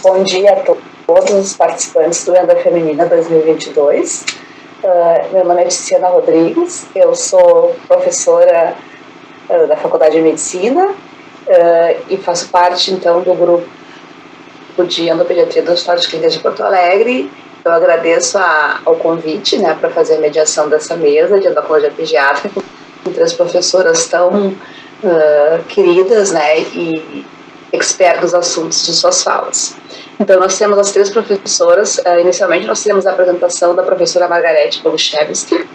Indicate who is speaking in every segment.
Speaker 1: Bom dia a todos os participantes do Enda Feminina 2022. Meu nome é Tiziana Rodrigues, eu sou professora da Faculdade de Medicina e faço parte, então, do grupo de endopediatria do Hospital de Clínicas de Porto Alegre. Eu agradeço ao convite, né, para fazer a mediação dessa mesa de endocrinologia pediátrica com três professoras tão queridas, né, e expertas nos assuntos de suas falas. Então, nós temos as três professoras. Inicialmente, nós temos a apresentação da professora Margarete Boguszewski.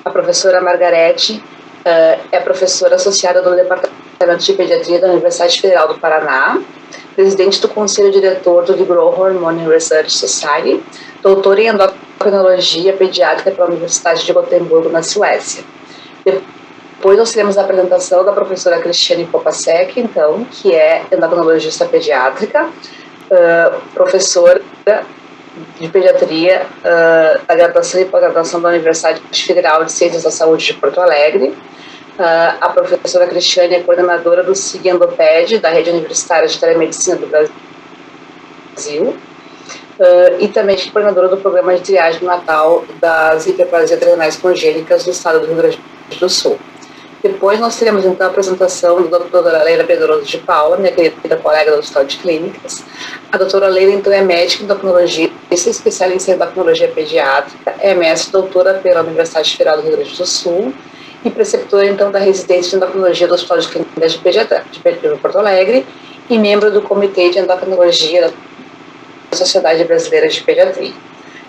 Speaker 1: A professora Margarete é professora associada do Departamento de Pediatria da Universidade Federal do Paraná, presidente do Conselho Diretor do The Growth Hormone Research Society, doutora em endocrinologia pediátrica pela Universidade de Gotemburgo, na Suécia. Depois nós teremos a apresentação da professora Cristiane Popasek, então, que é endocrinologista pediátrica, professora de pediatria da graduação e pós-graduação da Universidade Federal de Ciências da Saúde de Porto Alegre. A professora Cristiane é coordenadora do SIG Endoped, da Rede Universitária de Telemedicina do Brasil, e também é coordenadora do programa de triagem natal das hiperplasias renais congênitas do estado do Rio Grande do Sul. Depois nós teremos, então, a apresentação da doutora Leila Pedroso de Paula, minha querida colega do Hospital de Clínicas. A doutora Leila, então, é médica endocrinologista, especialista em endocrinologia pediátrica, é mestre doutora pela Universidade Federal do Rio Grande do Sul e preceptora, então, da residência de endocrinologia do Hospital de Clínicas de Pediatria de Porto Alegre e membro do Comitê de Endocrinologia da Sociedade Brasileira de Pediatria.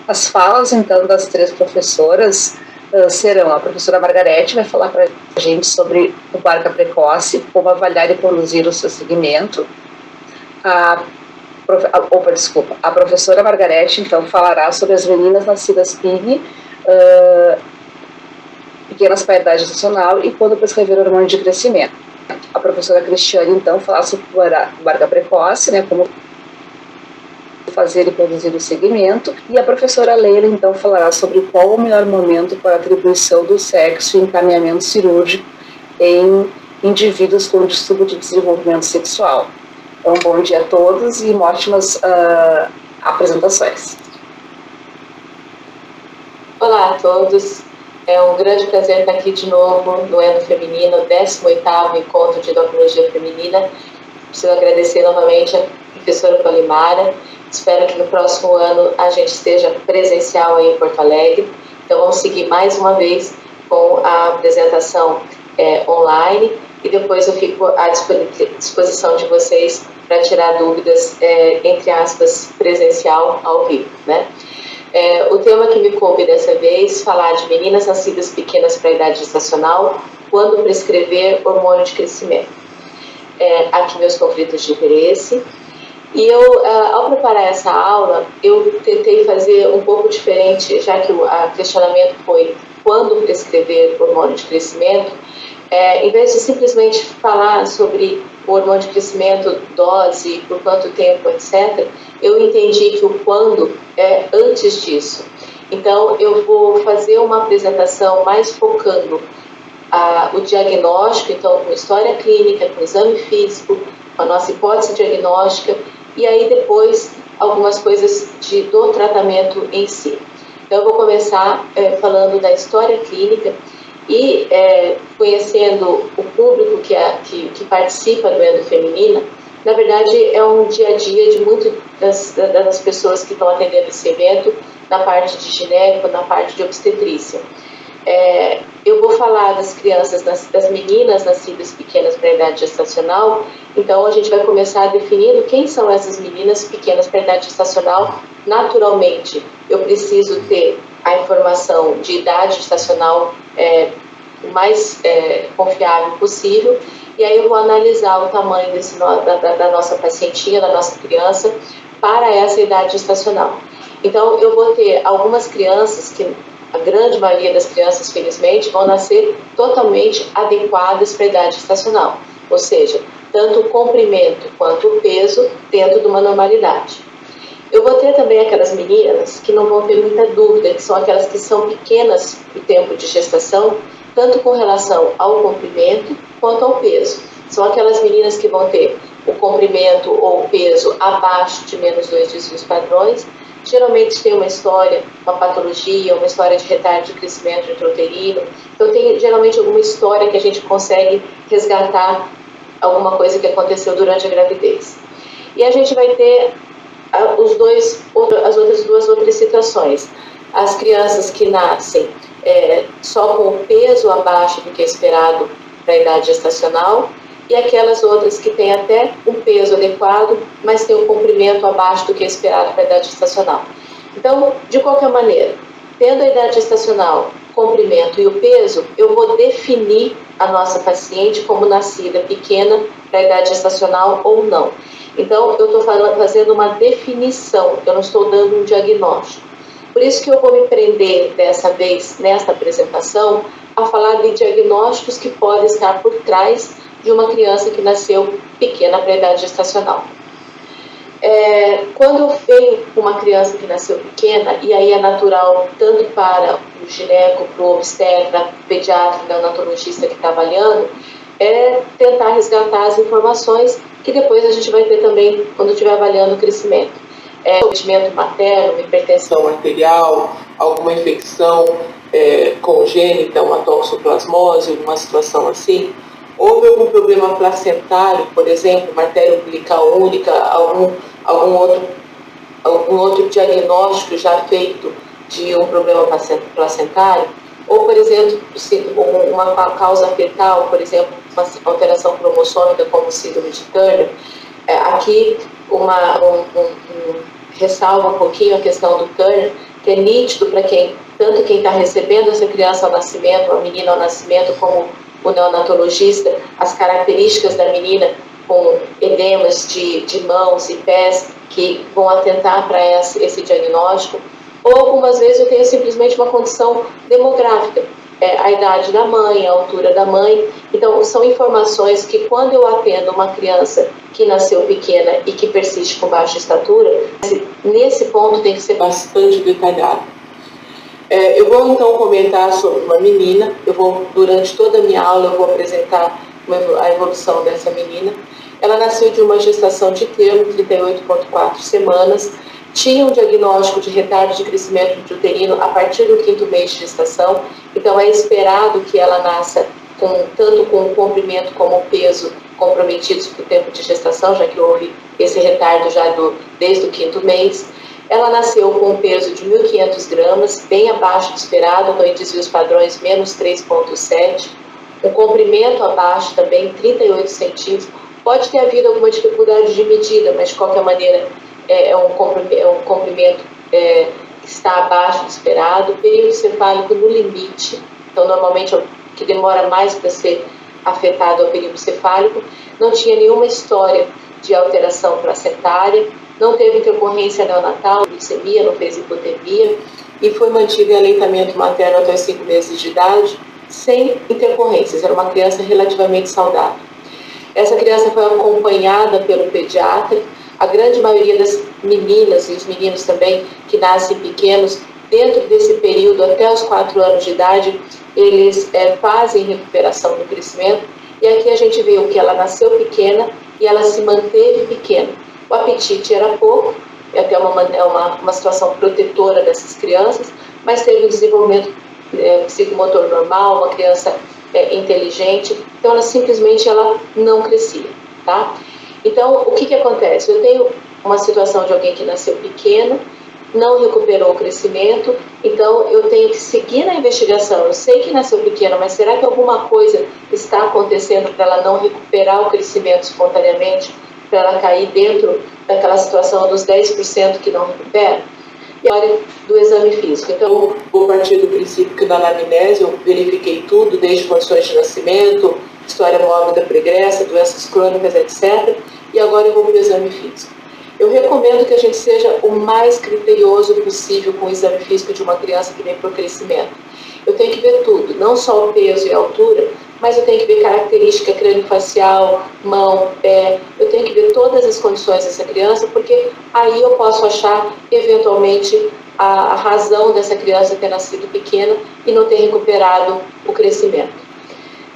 Speaker 1: As falas, então, das três professoras serão: a professora Margarete vai falar para a gente sobre o parto precoce, como avaliar e conduzir o seu segmento. A professora Margarete, então, falará sobre as meninas nascidas PIG, pequenas para a idade gestacional, e quando prescrever hormônio de crescimento. A professora Cristiane, então, falará sobre o parto precoce, né, como fazer e produzir o segmento, e a professora Leila, então, falará sobre qual o melhor momento para a atribuição do sexo e encaminhamento cirúrgico em indivíduos com distúrbio de desenvolvimento sexual. Então, bom dia a todos e ótimas apresentações.
Speaker 2: Olá a todos, é um grande prazer estar aqui de novo no Endo Feminino, 18º Encontro de Endocrinologia Feminina. Preciso agradecer novamente a professora Polimara. Espero que no próximo ano a gente esteja presencial aí em Porto Alegre. Então vamos seguir mais uma vez com a apresentação online e depois eu fico à disposição de vocês para tirar dúvidas, entre aspas, presencial ao vivo, né? O tema que me coube dessa vez, falar de meninas nascidas pequenas para a idade gestacional, quando prescrever hormônio de crescimento. Aqui meus conflitos de interesse. E eu, ao preparar essa aula, eu tentei fazer um pouco diferente, já que o questionamento foi quando prescrever hormônio de crescimento. Em vez de simplesmente falar sobre o hormônio de crescimento, dose, por quanto tempo, etc., eu entendi que o quando é antes disso. Então, eu vou fazer uma apresentação mais focando o diagnóstico, então, com história clínica, com exame físico, com a nossa hipótese diagnóstica, e aí depois algumas coisas do tratamento em si. Então, eu vou começar falando da história clínica e conhecendo o público que participa do Endo Feminina. Na verdade, é um dia a dia de muitas das pessoas que estão atendendo esse evento, na parte de gineco, na parte de obstetrícia. Eu vou falar das crianças, das meninas nascidas pequenas para a idade gestacional. Então, a gente vai começar definindo quem são essas meninas pequenas para a idade gestacional. Naturalmente, eu preciso ter a informação de idade gestacional o mais confiável possível. E aí eu vou analisar o tamanho da nossa pacientinha, da nossa criança, para essa idade gestacional. Então, eu vou ter algumas crianças que a grande maioria das crianças, felizmente, vão nascer totalmente adequadas para a idade gestacional, ou seja, tanto o comprimento quanto o peso dentro de uma normalidade. Eu vou ter também aquelas meninas que não vão ter muita dúvida, que são aquelas que são pequenas no tempo de gestação, tanto com relação ao comprimento quanto ao peso. São aquelas meninas que vão ter o comprimento ou o peso abaixo de menos 2 desvios padrões. Geralmente tem uma história, uma patologia, uma história de retardo de crescimento intrauterino. Então tem geralmente alguma história que a gente consegue resgatar alguma coisa que aconteceu durante a gravidez. E a gente vai ter as outras situações. As crianças que nascem só com o peso abaixo do que é esperado para a idade gestacional, e aquelas outras que têm até um peso adequado, mas têm um comprimento abaixo do que é esperado para a idade gestacional. Então, de qualquer maneira, tendo a idade gestacional, comprimento e o peso, eu vou definir a nossa paciente como nascida pequena para a idade gestacional ou não. Então, eu estou fazendo uma definição, eu não estou dando um diagnóstico. Por isso que eu vou me prender dessa vez, nesta apresentação, a falar de diagnósticos que podem estar por trás de uma criança que nasceu pequena para a idade gestacional. Quando eu venho com uma criança que nasceu pequena, e aí é natural tanto para o gineco, para o obstetra, pediatra, neonatologista que está avaliando, tentar resgatar as informações que depois a gente vai ter também quando estiver avaliando o crescimento. Cometimento materno, hipertensão arterial, alguma infecção congênita, uma toxoplasmose, uma situação assim. Houve algum problema placentário, por exemplo, uma artéria umbilical única, algum outro diagnóstico já feito de um problema placentário? Ou, por exemplo, uma causa fetal, por exemplo, uma alteração cromossômica como síndrome de Turner. Aqui, ressalva um pouquinho a questão do Turner, que é nítido para tanto quem está recebendo essa criança ao nascimento, a menina ao nascimento, como o neonatologista, as características da menina com edemas de mãos e pés que vão atentar para esse diagnóstico. Ou algumas vezes eu tenho simplesmente uma condição demográfica, a idade da mãe, a altura da mãe. Então, são informações que quando eu atendo uma criança que nasceu pequena e que persiste com baixa estatura, nesse ponto tem que ser bastante detalhado. Eu vou então comentar sobre uma menina, durante toda a minha aula eu vou apresentar a evolução dessa menina. Ela nasceu de uma gestação de termo, 38,4 semanas, tinha um diagnóstico de retardo de crescimento intrauterino a partir do 5º mês de gestação, então é esperado que ela nasça tanto com o comprimento como o peso comprometidos para o tempo de gestação, já que houve esse retardo já desde o 5º mês. Ela nasceu com um peso de 1.500 gramas, bem abaixo do esperado, então em desvios padrões menos 3,7, um comprimento abaixo também, 38 centímetros. Pode ter havido alguma dificuldade de medida, mas de qualquer maneira é um comprimento que está abaixo do esperado. Período cefálico no limite, então normalmente o que demora mais para ser afetado é o período cefálico. Não tinha nenhuma história de alteração placentária, não teve intercorrência neonatal, glicemia, não fez hipotermia e foi mantido em aleitamento materno até os 5 meses de idade, sem intercorrências. Era uma criança relativamente saudável. Essa criança foi acompanhada pelo pediatra. A grande maioria das meninas e os meninos também que nascem pequenos, dentro desse período até os 4 anos de idade, eles fazem recuperação do crescimento. E aqui a gente viu que ela nasceu pequena e ela se manteve pequena. O apetite era pouco, é até uma situação protetora dessas crianças, mas teve um desenvolvimento psicomotor normal, uma criança inteligente, então ela simplesmente não crescia, tá? Então, o que acontece? Eu tenho uma situação de alguém que nasceu pequeno, não recuperou o crescimento, então eu tenho que seguir na investigação. Eu sei que nasceu pequeno, mas será que alguma coisa está acontecendo para ela não recuperar o crescimento espontaneamente, para ela cair dentro daquela situação dos 10% que não recupera? E a hora do exame físico. Então, vou partir do princípio que na anamnese eu verifiquei tudo, desde condições de nascimento, história mórbida pregressa, doenças crônicas, etc. E agora eu vou para o exame físico. Eu recomendo que a gente seja o mais criterioso possível com o exame físico de uma criança que vem para o crescimento. Eu tenho que ver tudo, não só o peso e a altura, mas eu tenho que ver característica crâniofacial, mão, pé. Eu tenho que ver todas as condições dessa criança, porque aí eu posso achar, eventualmente, a razão dessa criança ter nascido pequena e não ter recuperado o crescimento.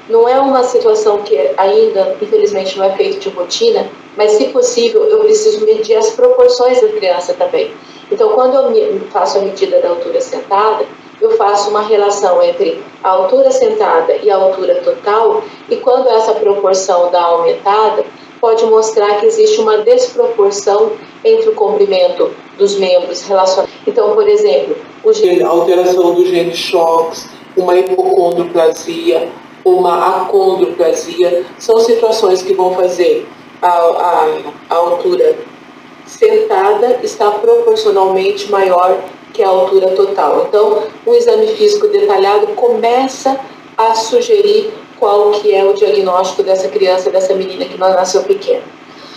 Speaker 2: não é uma situação que ainda, infelizmente, não é feito de rotina, mas, se possível, eu preciso medir as proporções da criança também. Então, quando eu faço a medida da altura sentada, eu faço uma relação entre a altura sentada e a altura total, e quando essa proporção dá aumentada, pode mostrar que existe uma desproporção entre o comprimento dos membros relacionados. Então, por exemplo,
Speaker 3: a alteração do gene SHOX, uma hipocondroplasia, uma acondroplasia, são situações que vão fazer a altura sentada estar proporcionalmente maior que a altura total. Então, um exame físico detalhado começa a sugerir qual que é o diagnóstico dessa criança, dessa menina que nasceu pequena.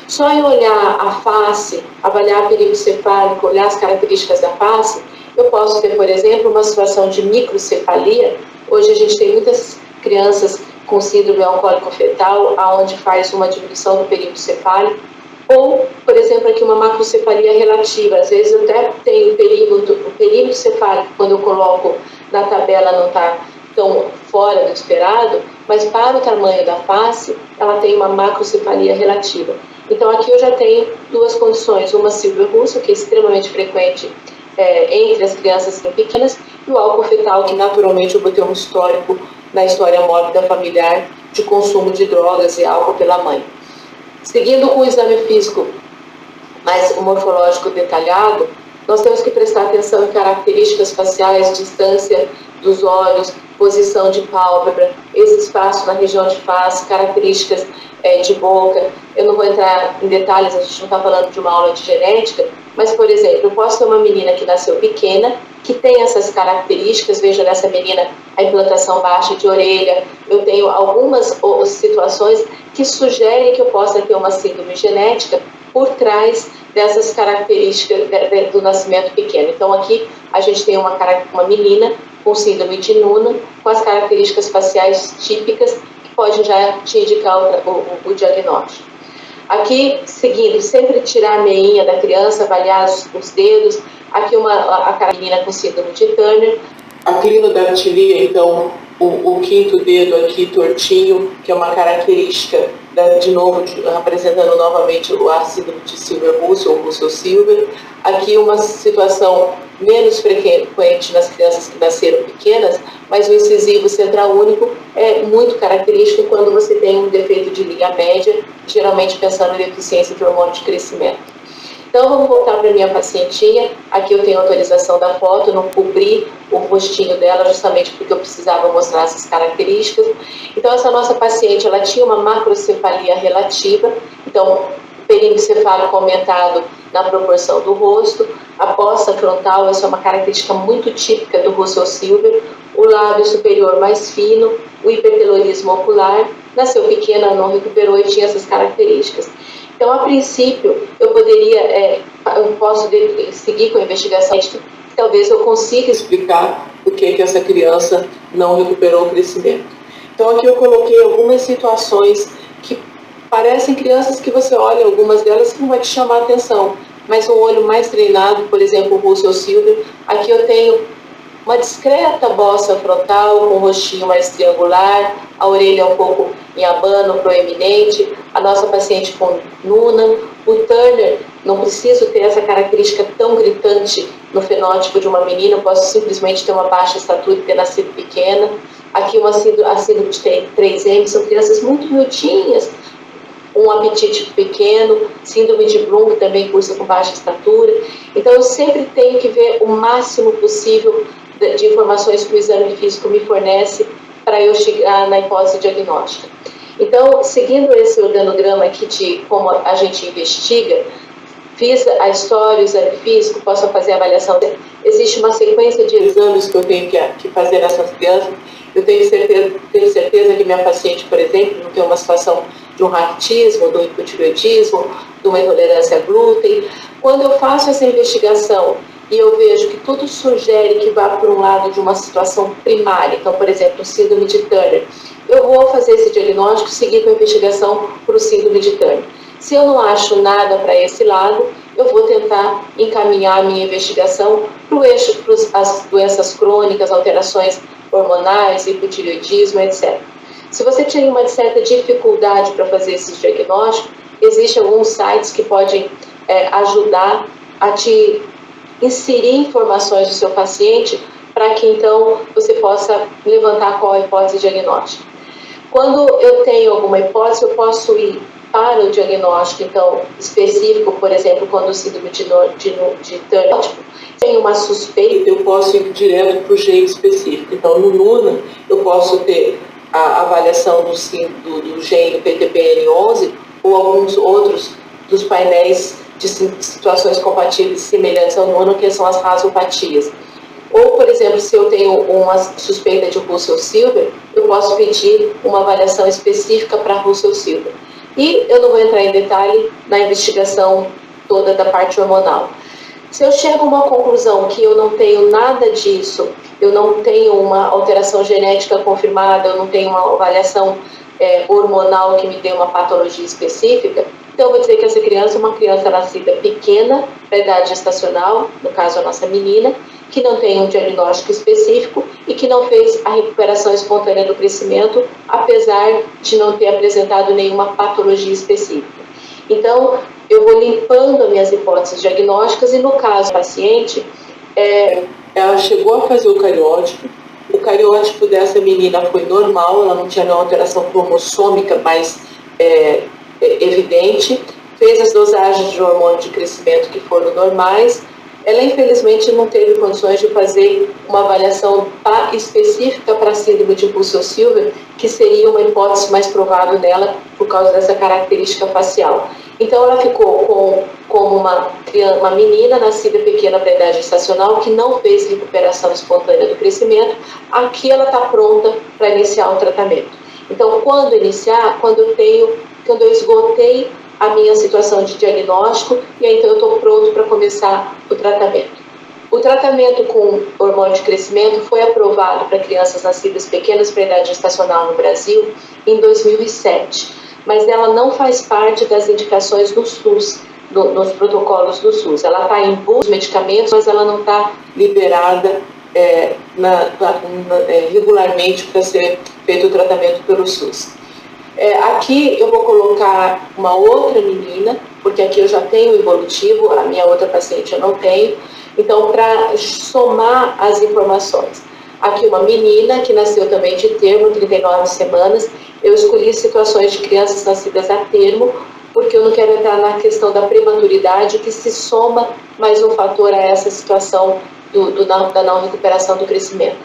Speaker 3: Só em olhar a face, avaliar período cefálico, olhar as características da face, eu posso ter, por exemplo, uma situação de microcefalia. Hoje a gente tem muitas crianças com síndrome alcoólico-fetal, onde faz uma diminuição do período cefálico. Ou, por exemplo, aqui uma macrocefalia relativa. Às vezes eu até tenho o perímetro cefálico, quando eu coloco na tabela, não está tão fora do esperado, mas para o tamanho da face, ela tem uma macrocefalia relativa. Então aqui eu já tenho duas condições, uma Silber-Russell, que é extremamente frequente entre as crianças pequenas, e o álcool fetal, que naturalmente eu vou ter um histórico na história mórbida familiar de consumo de drogas e álcool pela mãe. Seguindo com o exame físico mais morfológico detalhado, nós temos que prestar atenção em características faciais, distância dos olhos, posição de pálpebra, esse espaço na região de face, características de boca. Eu não vou entrar em detalhes, a gente não está falando de uma aula de genética, mas, por exemplo, eu posso ter uma menina que nasceu pequena, que tem essas características. Veja nessa menina a implantação baixa de orelha. Eu tenho algumas situações que sugerem que eu possa ter uma síndrome genética por trás dessas características do nascimento pequeno. Então, aqui a gente tem uma menina com síndrome de Noonan, com as características faciais típicas, que podem já te indicar o diagnóstico. Aqui, seguindo, sempre tirar a meinha da criança, avaliar os dedos. Aqui a menina com síndrome de Turner. A clinodactilia, então, o quinto dedo aqui tortinho, que é uma característica, de novo, apresentando novamente a síndrome de Silber-Russell ou Russell-Silber. Aqui uma situação menos frequente nas crianças que nasceram pequenas, mas o incisivo central único é muito característico quando você tem um defeito de linha média, geralmente pensando em deficiência de hormônio de crescimento. Então, vamos voltar para a minha pacientinha. Aqui eu tenho autorização da foto, não cobri o rostinho dela, justamente porque eu precisava mostrar essas características. Então, essa nossa paciente, ela tinha uma macrocefalia relativa, então, o perímetro cefálico aumentado na proporção do rosto, a bossa frontal, essa é uma característica muito típica do Russell-Silber, o lábio superior mais fino, o hipertelorismo ocular, nasceu pequena, não recuperou e tinha essas características. Então, a princípio, eu posso seguir com a investigação, talvez eu consiga explicar por que essa criança não recuperou o crescimento. Então, aqui eu coloquei algumas situações que parecem crianças que você olha, algumas delas que não vai te chamar a atenção, mas um olho mais treinado, por exemplo, o Russell-Silber, aqui eu tenho uma discreta bossa frontal, com um rostinho mais triangular, a orelha um pouco em abano, proeminente, a nossa paciente com Noonan, o Turner, não preciso ter essa característica tão gritante no fenótipo de uma menina, eu posso simplesmente ter uma baixa estatura e ter nascido pequena. Aqui a síndrome de 3M, são crianças muito miudinhas, um apetite pequeno, síndrome de Bloom, que também cursa com baixa estatura. Então, eu sempre tenho que ver o máximo possível de informações que o exame físico me fornece para eu chegar na hipótese diagnóstica. Então, seguindo esse organograma aqui de como a gente investiga, fiz a história, o exame físico, posso fazer a avaliação. Existe uma sequência de exames que eu tenho que fazer nessas crianças. Eu tenho certeza que minha paciente, por exemplo, não tem uma situação de um raquitismo, de um hipotireoidismo, de uma intolerância a glúten. Quando eu faço essa investigação e eu vejo que tudo sugere que vá por um lado de uma situação primária, então, por exemplo, síndrome de Turner, eu vou fazer esse diagnóstico e seguir com a investigação para o síndrome de Turner. Se eu não acho nada para esse lado, eu vou tentar encaminhar a minha investigação para o eixo, para as doenças crônicas, alterações hormonais, hipotireoidismo, etc.
Speaker 2: Se você tem uma certa dificuldade para fazer esse diagnóstico, existem alguns sites que podem ajudar a te inserir informações do seu paciente para que então você possa levantar qual a hipótese diagnóstica. Quando eu tenho alguma hipótese, eu posso ir para o diagnóstico então específico, por exemplo, quando o síndrome de Turner tem uma suspeita,
Speaker 3: eu posso ir direto para o gene específico. Então, no NUNA, eu posso ter a avaliação do gene PTPN11 ou alguns outros dos painéis de situações compatíveis semelhantes ao NUNA, que são as rasopatias. Ou, por exemplo, se eu tenho uma suspeita de Russell-Silver, eu posso pedir uma avaliação específica para Russell-Silver. E eu não vou entrar em detalhe na investigação toda da parte hormonal. Se eu chego a uma conclusão que eu não tenho nada disso, eu não tenho uma alteração genética confirmada, eu não tenho uma avaliação hormonal que me dê uma patologia específica, então eu vou dizer que essa criança é uma criança nascida pequena, para a idade gestacional, no caso a nossa menina, que não tem um diagnóstico específico e que não fez a recuperação espontânea do crescimento, apesar de não ter apresentado nenhuma patologia específica. Então, eu vou limpando as minhas hipóteses diagnósticas e, no caso do paciente, ela chegou a fazer o cariótipo dessa menina foi normal, ela não tinha nenhuma alteração cromossômica mais evidente, fez as dosagens de hormônio de crescimento que foram normais. Ela, infelizmente, não teve condições de fazer uma avaliação específica para a síndrome de Russell-Silver, que seria uma hipótese mais provável dela por causa dessa característica facial. Então, ela ficou como uma menina nascida pequena para a idade gestacional que não fez recuperação espontânea do crescimento. Aqui ela está pronta para iniciar o tratamento. Então, quando iniciar? Quando eu esgotei a minha situação de diagnóstico e aí então eu estou pronto para começar o tratamento. O tratamento com hormônio de crescimento foi aprovado para crianças nascidas pequenas para a idade gestacional no Brasil em 2007, mas ela não faz parte das indicações do SUS, nos protocolos do SUS. Ela está em busca de medicamentos, mas ela não está liberada regularmente para ser feito o tratamento pelo SUS. Aqui eu vou colocar uma outra menina, porque aqui eu já tenho o evolutivo, a minha outra paciente eu não tenho. Então, para somar as informações, aqui uma menina que nasceu também de termo, 39 semanas. Eu escolhi situações de crianças nascidas a termo, porque eu não quero entrar na questão da prematuridade, que se soma mais um fator a essa situação da não recuperação do crescimento.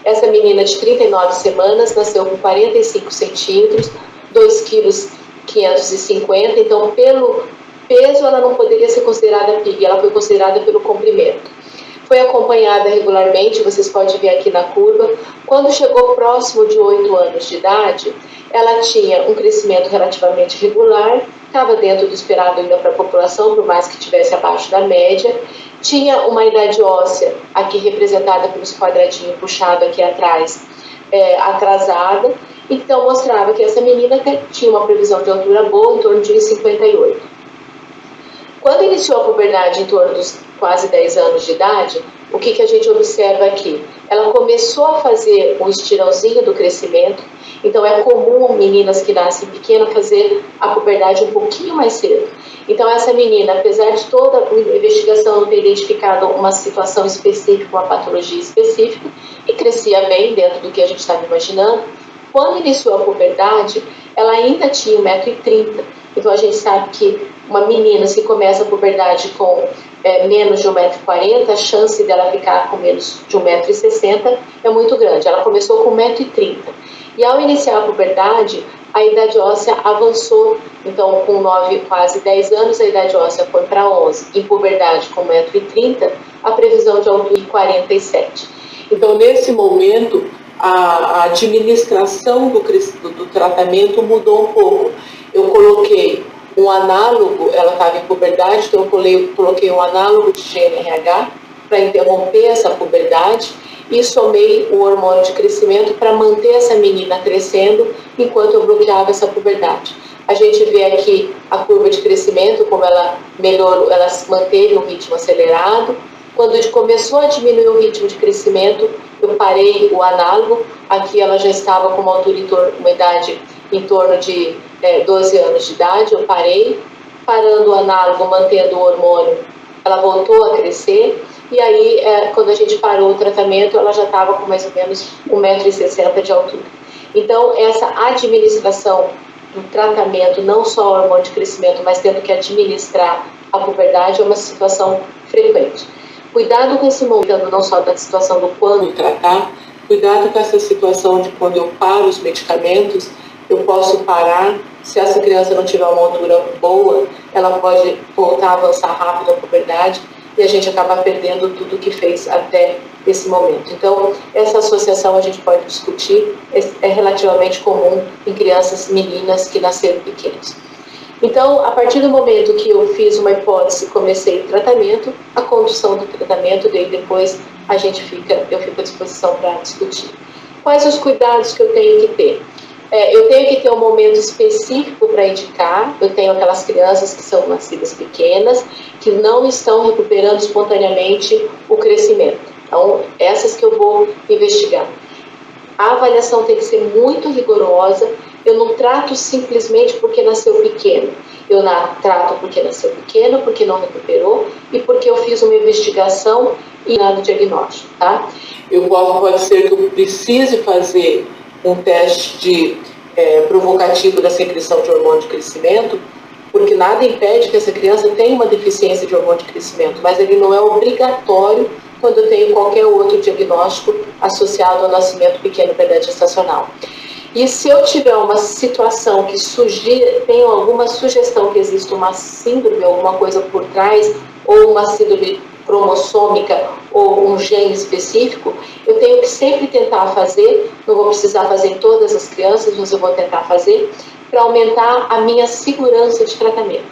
Speaker 3: Essa menina de 39 semanas nasceu com 45 centímetros, 2,550 kg, então pelo peso ela não poderia ser considerada PIG, ela foi considerada pelo comprimento. Foi acompanhada regularmente, vocês podem ver aqui na curva. Quando chegou próximo de 8 anos de idade, ela tinha um crescimento relativamente regular, estava dentro do esperado ainda para a população, por mais que estivesse abaixo da média. Tinha uma idade óssea, aqui representada pelos quadradinhos puxados aqui atrás, atrasada. Então, mostrava que essa menina tinha uma previsão de altura boa, em torno de 1,58. Quando iniciou a puberdade, em torno dos quase 10 anos de idade, o que a gente observa aqui? Ela começou a fazer um estirãozinho do crescimento. Então, é comum meninas que nascem pequenas fazer a puberdade um pouquinho mais cedo. Então, essa menina, apesar de toda a investigação não ter identificado uma situação específica, uma patologia específica, e crescia bem dentro do que a gente estava imaginando, quando iniciou a puberdade, ela ainda tinha 1,30 m. Então, a gente sabe que uma menina, se começa a puberdade com menos de 1,40 m, a chance dela ficar com menos de 1,60 m é muito grande. Ela começou com 1,30 m. E ao iniciar a puberdade, a idade óssea avançou. Então, com 9, quase 10 anos, a idade óssea foi para 11. Em puberdade, com 1,30 m, a previsão de altura de 47. Então, nesse momento, a administração do tratamento mudou um pouco. Eu coloquei um análogo, ela estava em puberdade, então eu coloquei um análogo de GnRH para interromper essa puberdade e somei o hormônio de crescimento para manter essa menina crescendo enquanto eu bloqueava essa puberdade. A gente vê aqui a curva de crescimento, como ela melhorou, ela manteve um ritmo acelerado.
Speaker 2: Quando começou a diminuir o ritmo de crescimento, eu parei o análogo. Aqui ela já estava com uma altura uma idade em torno de 12 anos de idade. Eu parei, parando o análogo, mantendo o hormônio, ela voltou a crescer. E aí, quando a gente parou o tratamento, ela já estava com mais ou menos 1,60 m de altura. Então, essa administração do tratamento, não só o hormônio de crescimento, mas tendo que administrar a puberdade, é uma situação frequente. Cuidado com esse momento, não só da situação do quando
Speaker 3: tratar, cuidado com essa situação de quando eu paro os medicamentos, eu posso parar, se essa criança não tiver uma altura boa, ela pode voltar a avançar rápido a puberdade e a gente acaba perdendo tudo que fez até esse momento. Então, essa associação a gente pode discutir, é relativamente comum em crianças meninas que nasceram pequenas. Então, a partir do momento que eu fiz uma hipótese e comecei o tratamento, a condução do tratamento, daí depois eu fico à disposição para discutir. Quais os cuidados que eu tenho que ter? Eu tenho que ter um momento específico para indicar. Eu tenho aquelas crianças que são nascidas pequenas, que não estão recuperando espontaneamente o crescimento. Então, essas que eu vou investigar. A avaliação tem que ser muito rigorosa. Eu não trato simplesmente porque nasceu pequeno. Eu trato porque nasceu pequeno, porque não recuperou e porque eu fiz uma investigação e nada diagnóstico, tá? Pode ser que eu precise fazer um teste provocativo da secreção de hormônio de crescimento, porque nada impede que essa criança tenha uma deficiência de hormônio de crescimento, mas ele não é obrigatório quando eu tenho qualquer outro diagnóstico associado ao nascimento pequeno da idade gestacional. E se eu tiver uma situação que tem alguma sugestão que exista uma síndrome, alguma coisa por trás, ou uma síndrome cromossômica ou um gene específico, eu tenho que sempre tentar fazer, não vou precisar fazer em todas as crianças, mas eu vou tentar fazer, para aumentar a minha segurança de tratamento.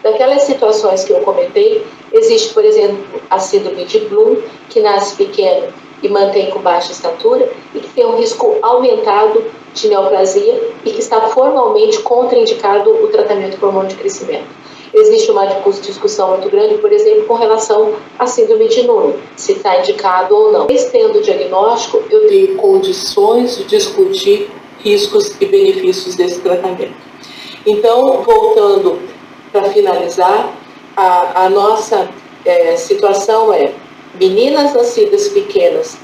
Speaker 3: Daquelas situações que eu comentei, existe, por exemplo, a síndrome de Bloom, que nasce pequeno e mantém com baixa estatura, e que tem um risco aumentado de neoplasia e que está formalmente contraindicado o tratamento com hormônio de crescimento. Existe uma discussão muito grande, por exemplo, com relação à síndrome de Noonan, se está indicado ou não. Tendo o diagnóstico, eu tenho condições de discutir riscos e benefícios desse tratamento. Então, voltando para finalizar, a nossa situação meninas nascidas pequenas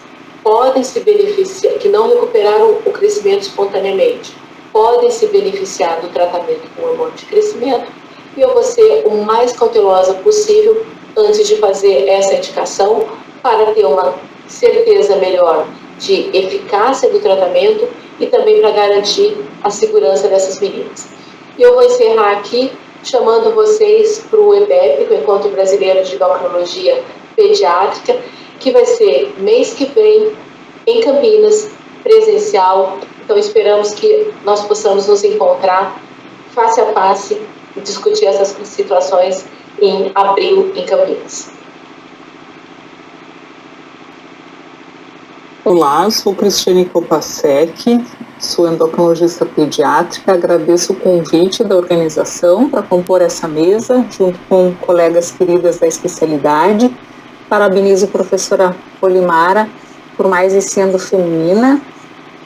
Speaker 3: podem se beneficiar, que não recuperaram o crescimento espontaneamente, podem se beneficiar do tratamento com hormônio de crescimento, e eu vou ser o mais cautelosa possível antes de fazer essa indicação para ter uma certeza melhor de eficácia do tratamento e também para garantir a segurança dessas meninas. E eu vou encerrar aqui chamando vocês para o EBEP, o Encontro Brasileiro de Endocrinologia Pediátrica, que vai ser mês que vem em Campinas, presencial. Então esperamos que nós possamos nos encontrar face a face e discutir essas situações em abril em Campinas.
Speaker 4: Olá, sou Cristiane Kopasek, sou endocrinologista pediátrica. Agradeço o convite da organização para compor essa mesa, junto com colegas queridas da especialidade. Parabenizo a professora Polimara por mais esse Endo Feminina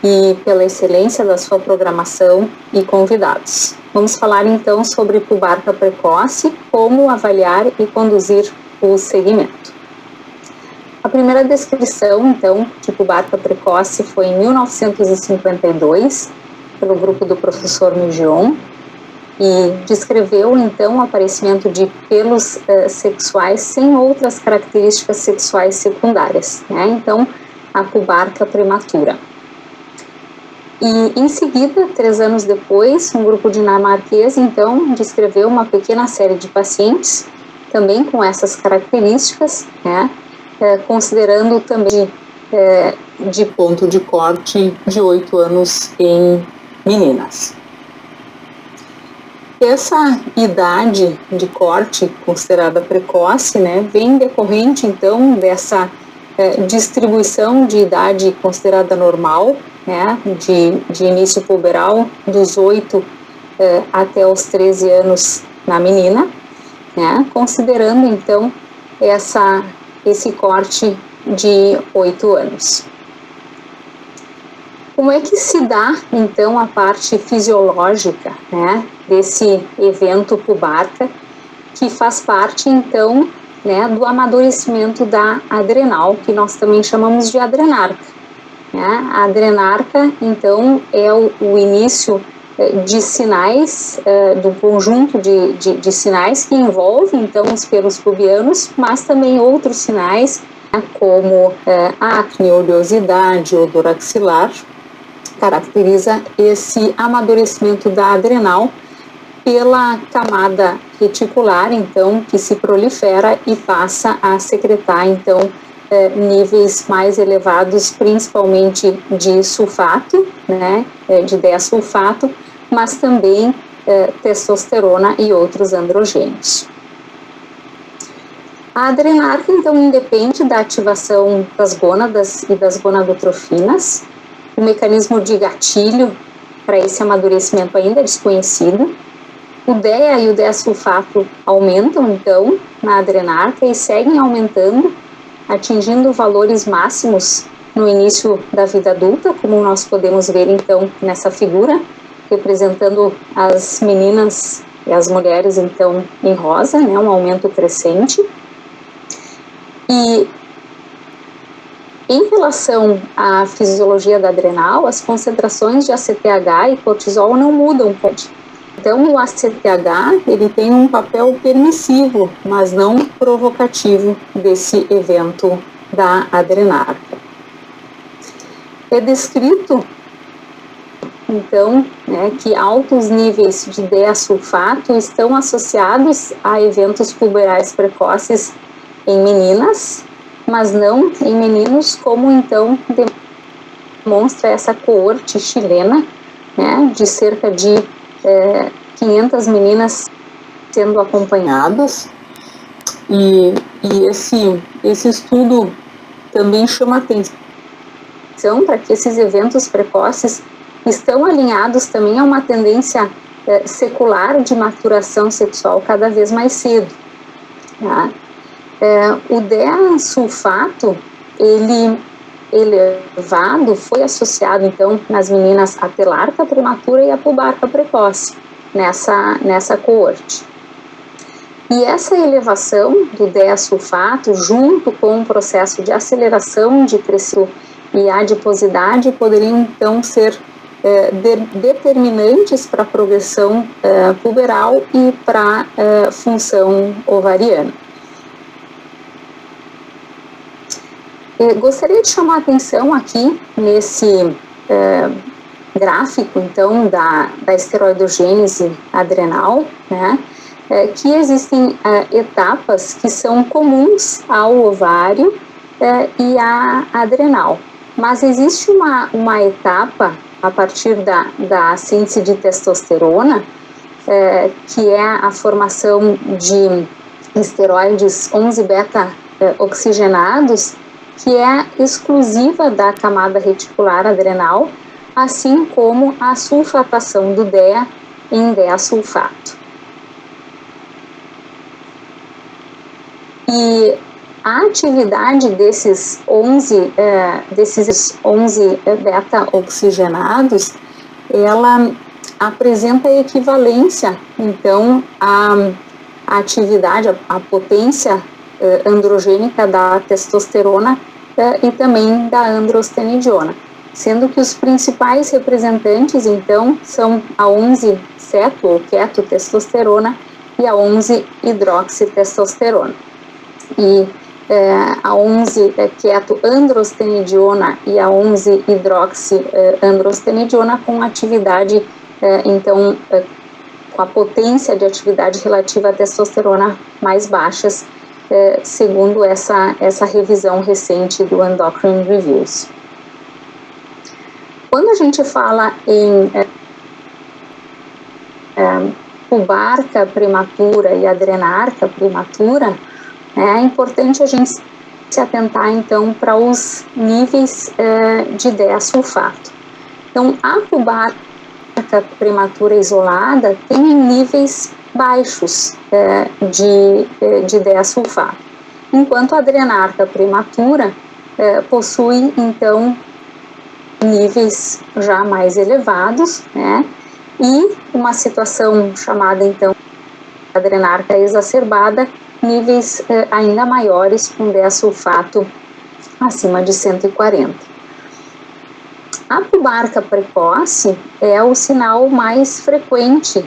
Speaker 4: e pela excelência da sua programação e convidados. Vamos falar então sobre pubarca precoce, como avaliar e conduzir o segmento. A primeira descrição, então, de pubarca precoce foi em 1952, pelo grupo do professor Migeon, e descreveu, então, o aparecimento de pelos sexuais sem outras características sexuais secundárias, né? Então, a pubarca prematura. E, em seguida, 3 anos depois, um grupo dinamarquês, então, descreveu uma pequena série de pacientes, também com essas características, né? Considerando também de ponto de corte de 8 anos em meninas. Essa idade de corte considerada precoce, né, vem decorrente então dessa distribuição de idade considerada normal, né, de início puberal dos 8 até os 13 anos na menina, né, considerando então essa
Speaker 5: esse corte de 8 anos. Como é que se dá, então, a parte fisiológica, né, desse evento pubarca, que faz parte, então, né, do amadurecimento da adrenal, que nós também chamamos de adrenarca. Né? A adrenarca, então, é o início de sinais, do conjunto de sinais que envolve, então, os pelos pubianos, mas também outros sinais, né, como acne, oleosidade, odor axilar, caracteriza esse amadurecimento da adrenal pela camada reticular, então, que se prolifera e passa a secretar, então, níveis mais elevados, principalmente de sulfato, né, de disulfato, mas também testosterona e outros androgênios. A adrenarca, então, independe da ativação das gônadas e das gonadotrofinas. O mecanismo de gatilho para esse amadurecimento ainda é desconhecido. O DEA e o disulfato aumentam, então, na adrenarca e seguem aumentando, atingindo valores máximos no início da vida adulta, como nós podemos ver, então, nessa figura, representando as meninas e as mulheres, então, em rosa, né, um aumento crescente. E em relação à fisiologia da adrenal, as concentrações de ACTH e cortisol não mudam. Então, o ACTH, ele tem um papel permissivo, mas não provocativo desse evento da adrenarca. É descrito, então, né, que altos níveis de disulfato estão associados a eventos puberais precoces em meninas, mas não em meninos, como então demonstra essa coorte chilena, né, de cerca de 500 meninas sendo acompanhadas, e esse estudo também chama atenção para que esses eventos precoces estão alinhados também a uma tendência secular de maturação sexual cada vez mais cedo. Tá? O disulfato, ele elevado, foi associado então nas meninas à telarca prematura e à pubarca precoce, nessa coorte. E essa elevação do disulfato, junto com o processo de aceleração de crescimento e adiposidade, poderiam então ser determinantes para a progressão puberal e para a função ovariana. Gostaria de chamar a atenção aqui nesse gráfico, então, da esteroidogênese adrenal, né, que existem etapas que são comuns ao ovário e à adrenal, mas existe uma etapa a partir da síntese de testosterona, que é a formação de esteroides 11-beta oxigenados, que é exclusiva da camada reticular adrenal, assim como a sulfatação do DEA em disulfato. E a atividade desses 11 beta-oxigenados, ela apresenta equivalência, então, à atividade, à potência androgênica da testosterona e também da androstenediona, sendo que os principais representantes, então, são a 11-ceto ou keto-testosterona e a 11-hidroxitestosterona. E a 11-keto-androstenediona e a 11-hidroxi-androstenediona com atividade, então, com a potência de atividade relativa à testosterona mais baixas, segundo essa revisão recente do Endocrine Reviews. Quando a gente fala em pubarca prematura e adrenarca prematura, é importante a gente se atentar, então, para os níveis de disulfato. Então, a pubarca prematura isolada tem níveis baixos de disulfato. enquanto a adrenarca prematura possui, então, níveis já mais elevados, né? E uma situação chamada, então, adrenarca exacerbada, níveis ainda maiores, com diasulfato acima de 140. A pubarca precoce é o sinal mais frequente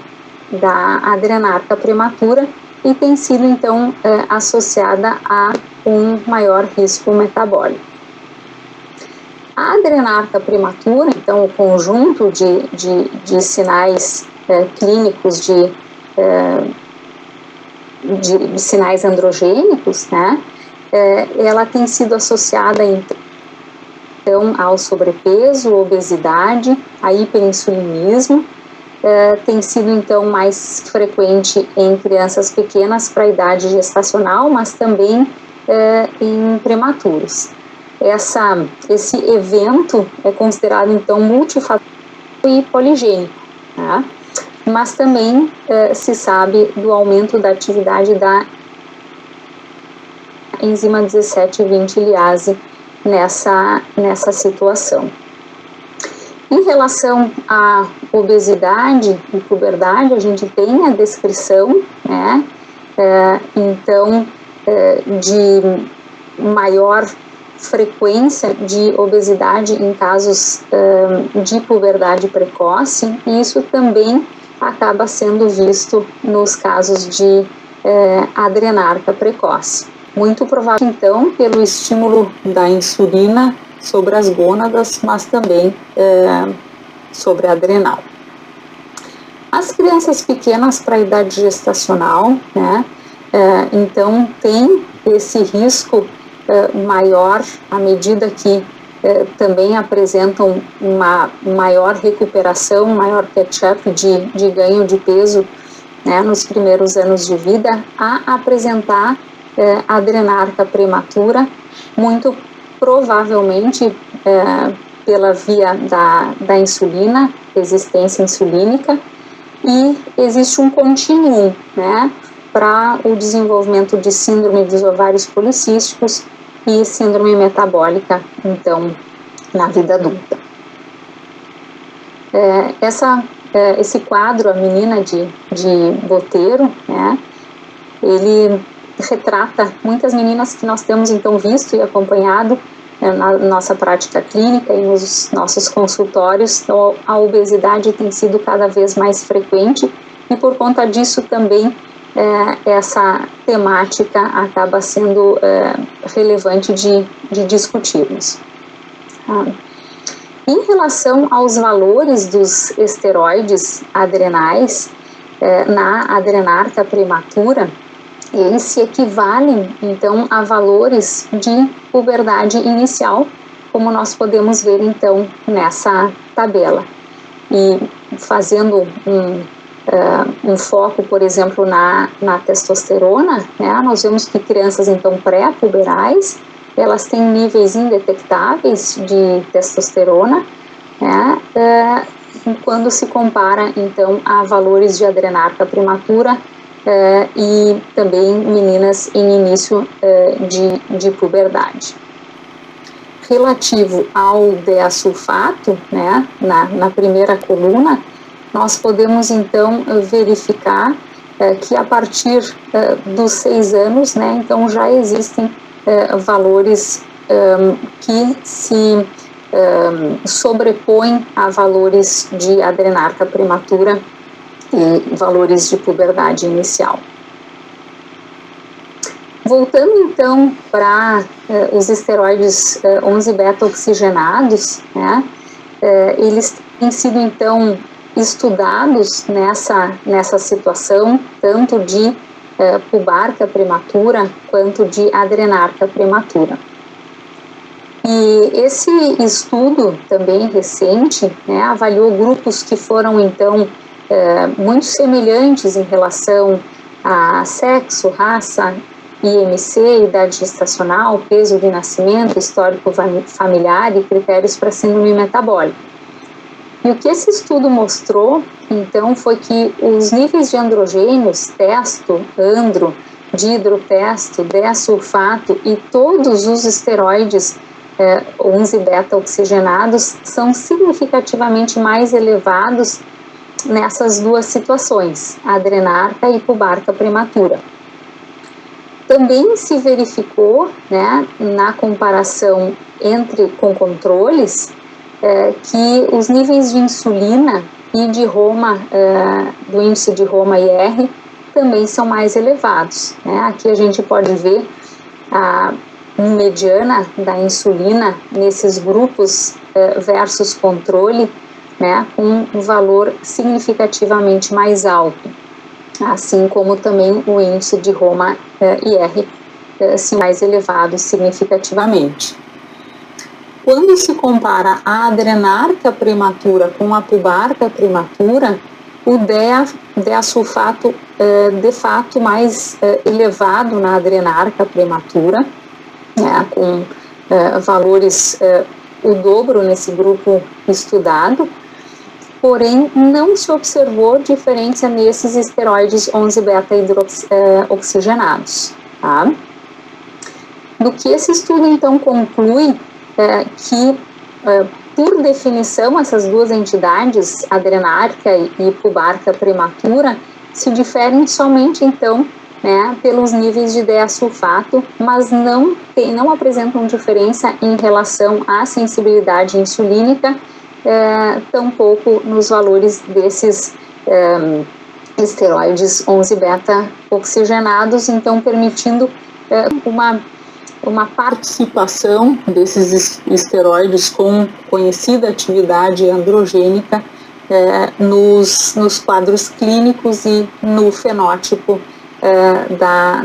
Speaker 5: da adrenarca prematura e tem sido, então, associada a um maior risco metabólico. A adrenarca prematura, então, o conjunto de sinais clínicos de sinais androgênicos, né, ela tem sido associada, então, ao sobrepeso, obesidade, a hiperinsulinismo, tem sido, então, mais frequente em crianças pequenas para a idade gestacional, mas também em prematuros. Esse evento é considerado, então, multifatorial e poligênico, tá? Mas também se sabe do aumento da atividade da enzima 17-20-liase nessa situação. Em relação à obesidade e puberdade, a gente tem a descrição, né, então, de maior frequência de obesidade em casos de puberdade precoce, e isso também acaba sendo visto nos casos de adrenarca precoce. Muito provável, então, pelo estímulo da insulina sobre as gônadas, mas também sobre a adrenal. As crianças pequenas para a idade gestacional, né, então, tem esse risco maior à medida que também apresentam uma maior recuperação, maior catch-up de ganho de peso, né, nos primeiros anos de vida, a apresentar adrenarca prematura, muito provavelmente pela via da insulina, resistência insulínica, e existe um contínuo, né, para o desenvolvimento de síndrome dos ovários policísticos e síndrome metabólica, então, na vida adulta. Esse quadro, a menina de Boteiro, né, ele retrata muitas meninas que nós temos, então, visto e acompanhado na nossa prática clínica e nos nossos consultórios. Então, a obesidade tem sido cada vez mais frequente e, por conta disso, também essa temática acaba sendo relevante de discutirmos. Em relação aos valores dos esteroides adrenais na adrenarca prematura, eles se equivalem, então, a valores de puberdade inicial, como nós podemos ver, então, nessa tabela. E fazendo um foco, por exemplo, na testosterona, né, nós vemos que crianças, então, pré-puberais, elas têm níveis indetectáveis de testosterona, né, quando se compara, então, a valores de adrenarca prematura e também meninas em início de puberdade. Relativo ao diasulfato, né, na primeira coluna, nós podemos, então, verificar que a partir dos 6 anos, né, então já existem valores que se sobrepõem a valores de adrenarca prematura e valores de puberdade inicial. Voltando, então, para os esteroides 11-beta-oxigenados, né, eles têm sido, então, estudados nessa situação, tanto de pubarca prematura quanto de adrenarca prematura. E esse estudo, também recente, né, avaliou grupos que foram, então, muito semelhantes em relação a sexo, raça, IMC, idade gestacional, peso de nascimento, histórico familiar e critérios para síndrome metabólica. E o que esse estudo mostrou, então, foi que os níveis de androgênios, testo, andro, de hidrotesto, D-sulfato e todos os esteroides 11-beta-oxigenados são significativamente mais elevados nessas duas situações, adrenarca e pubarca prematura. Também se verificou, né, na comparação com controles, que os níveis de insulina e de Roma, do índice de Roma-IR, também são mais elevados, né? Aqui a gente pode ver a mediana da insulina nesses grupos versus controle, né, com um valor significativamente mais alto, assim como também o índice de Roma-IR mais elevado significativamente. Quando se compara a adrenarca prematura com a pubarca prematura, o DEA-sulfato de fato mais elevado na adrenarca prematura, com valores o dobro nesse grupo estudado, porém não se observou diferença nesses esteroides 11-beta-hidroxigenados. Tá? Do que esse estudo então conclui que, por definição, essas duas entidades, adrenarca e pubarca prematura, se diferem somente então, né, pelos níveis de DEA-sulfato, mas não apresentam diferença em relação à sensibilidade insulínica, tampouco nos valores desses esteroides 11-beta-oxigenados, então permitindo uma participação desses esteroides com conhecida atividade androgênica nos quadros clínicos e no fenótipo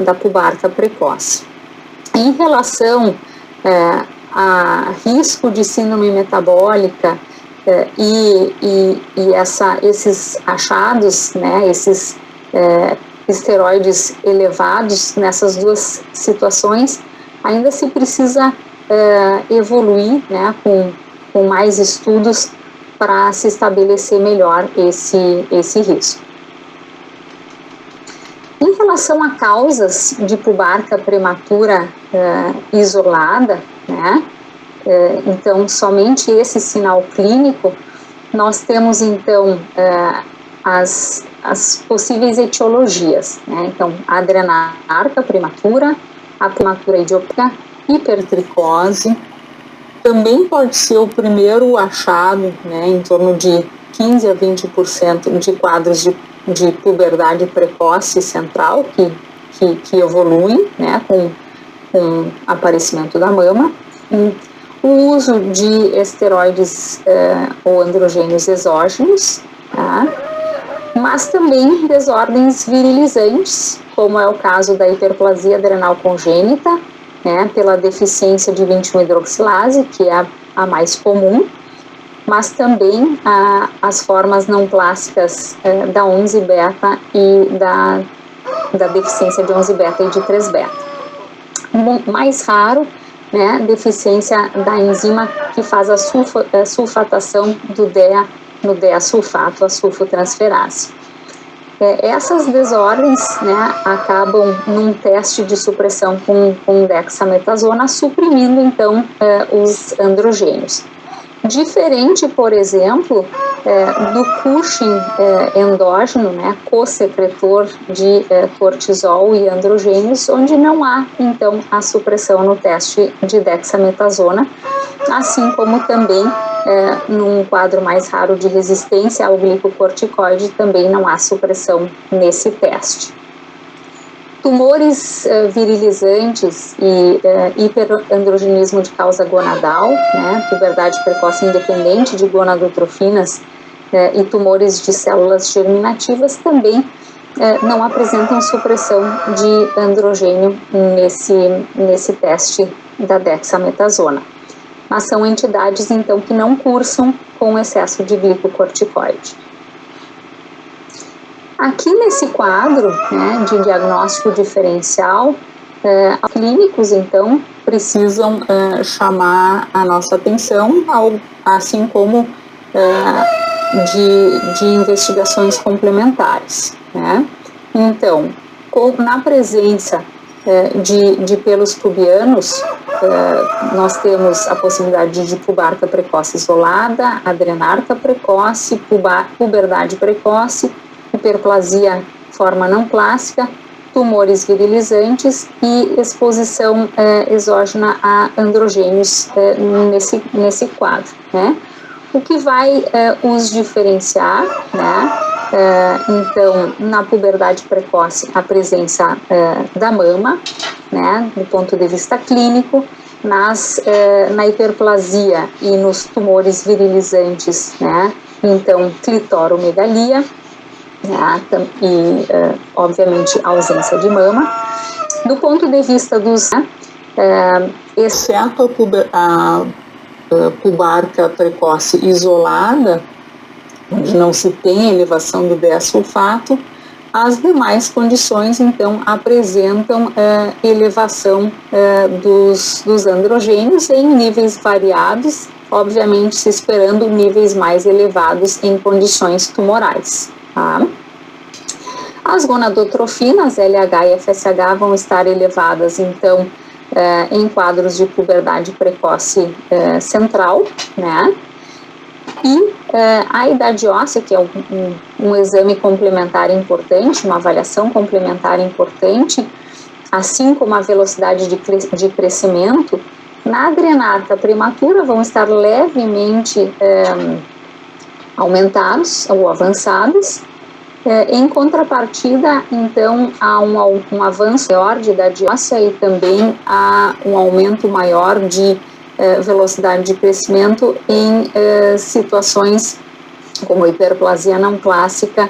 Speaker 5: da pubarca precoce. Em relação a risco de síndrome metabólica e esses achados, né, esses esteroides elevados nessas duas situações, ainda se precisa evoluir, né, com mais estudos para se estabelecer melhor esse risco. Em relação a causas de pubarca prematura isolada, né, então somente esse sinal clínico, nós temos então as possíveis etiologias, né, então a adrenarca prematura, a prematura idiopática, hipertricose, também pode ser o primeiro achado, né, em torno de 15 a 20% de quadros de puberdade precoce central que evoluem, né, com aparecimento da mama, o uso de esteroides ou androgênios exógenos, tá? Mas também desordens virilizantes, como é o caso da hiperplasia adrenal congênita, né, pela deficiência de 21-hidroxilase, que é a mais comum, mas também as formas não clássicas da 11-beta e da deficiência de 11-beta e de 3-beta. Mais raro, né, deficiência da enzima que faz a sulfatação do DEA no DEA-sulfato, a sulfotransferase. Essas desordens, né, acabam num teste de supressão com dexametasona, suprimindo então os androgênios. Diferente, por exemplo, do Cushing endógeno, né, co-secretor de cortisol e androgênios, onde não há, então, a supressão no teste de dexametasona, assim como também num quadro mais raro de resistência ao glicocorticoide, também não há supressão nesse teste. Tumores virilizantes e hiperandrogenismo de causa gonadal, né, puberdade precoce independente de gonadotrofinas e tumores de células germinativas também não apresentam supressão de androgênio nesse teste da dexametasona. Mas são entidades, então, que não cursam com excesso de glicocorticoide. Aqui nesse quadro, né, de diagnóstico diferencial, clínicos, então, precisam chamar a nossa atenção, assim como de investigações complementares, né? Então, na presença de pelos pubianos, nós temos a possibilidade de pubarca precoce isolada, adrenarca precoce, puberdade precoce, hiperplasia forma não clássica, tumores virilizantes e exposição exógena a androgênios nesse quadro, né? O que vai os diferenciar, né? Então, na puberdade precoce, a presença da mama, né, do ponto de vista clínico, na hiperplasia e nos tumores virilizantes, né, então, clitoromegalia, né, e, obviamente, a ausência de mama. Do ponto de vista dos...
Speaker 4: exceto a pubarca precoce isolada, onde não se tem elevação do disulfato, as demais condições, então, apresentam elevação dos androgênios em níveis variados, obviamente se esperando níveis mais elevados em condições tumorais. Tá? As gonadotrofinas, LH e FSH, vão estar elevadas, então, em quadros de puberdade precoce central, né? E a idade óssea, que é um exame complementar importante, uma avaliação complementar importante, assim como a velocidade de crescimento, na adrenarca prematura vão estar levemente aumentados ou avançados. Em contrapartida, então, há um avanço maior de idade óssea e também há um aumento maior de velocidade de crescimento em situações como hiperplasia não clássica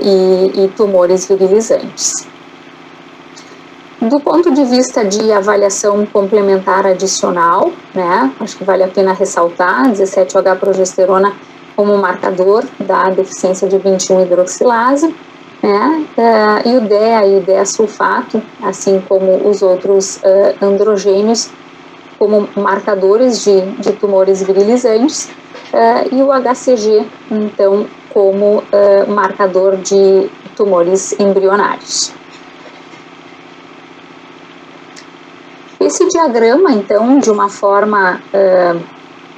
Speaker 4: e tumores virilizantes. Do ponto de vista de avaliação complementar adicional, né, acho que vale a pena ressaltar 17-H-progesterona como marcador da deficiência de 21-hidroxilase, né, e o DEA e o DEA-sulfato, assim como os outros androgênios, como marcadores de tumores virilizantes, e o HCG, então, como marcador de tumores embrionários. Esse diagrama, então, de uma forma,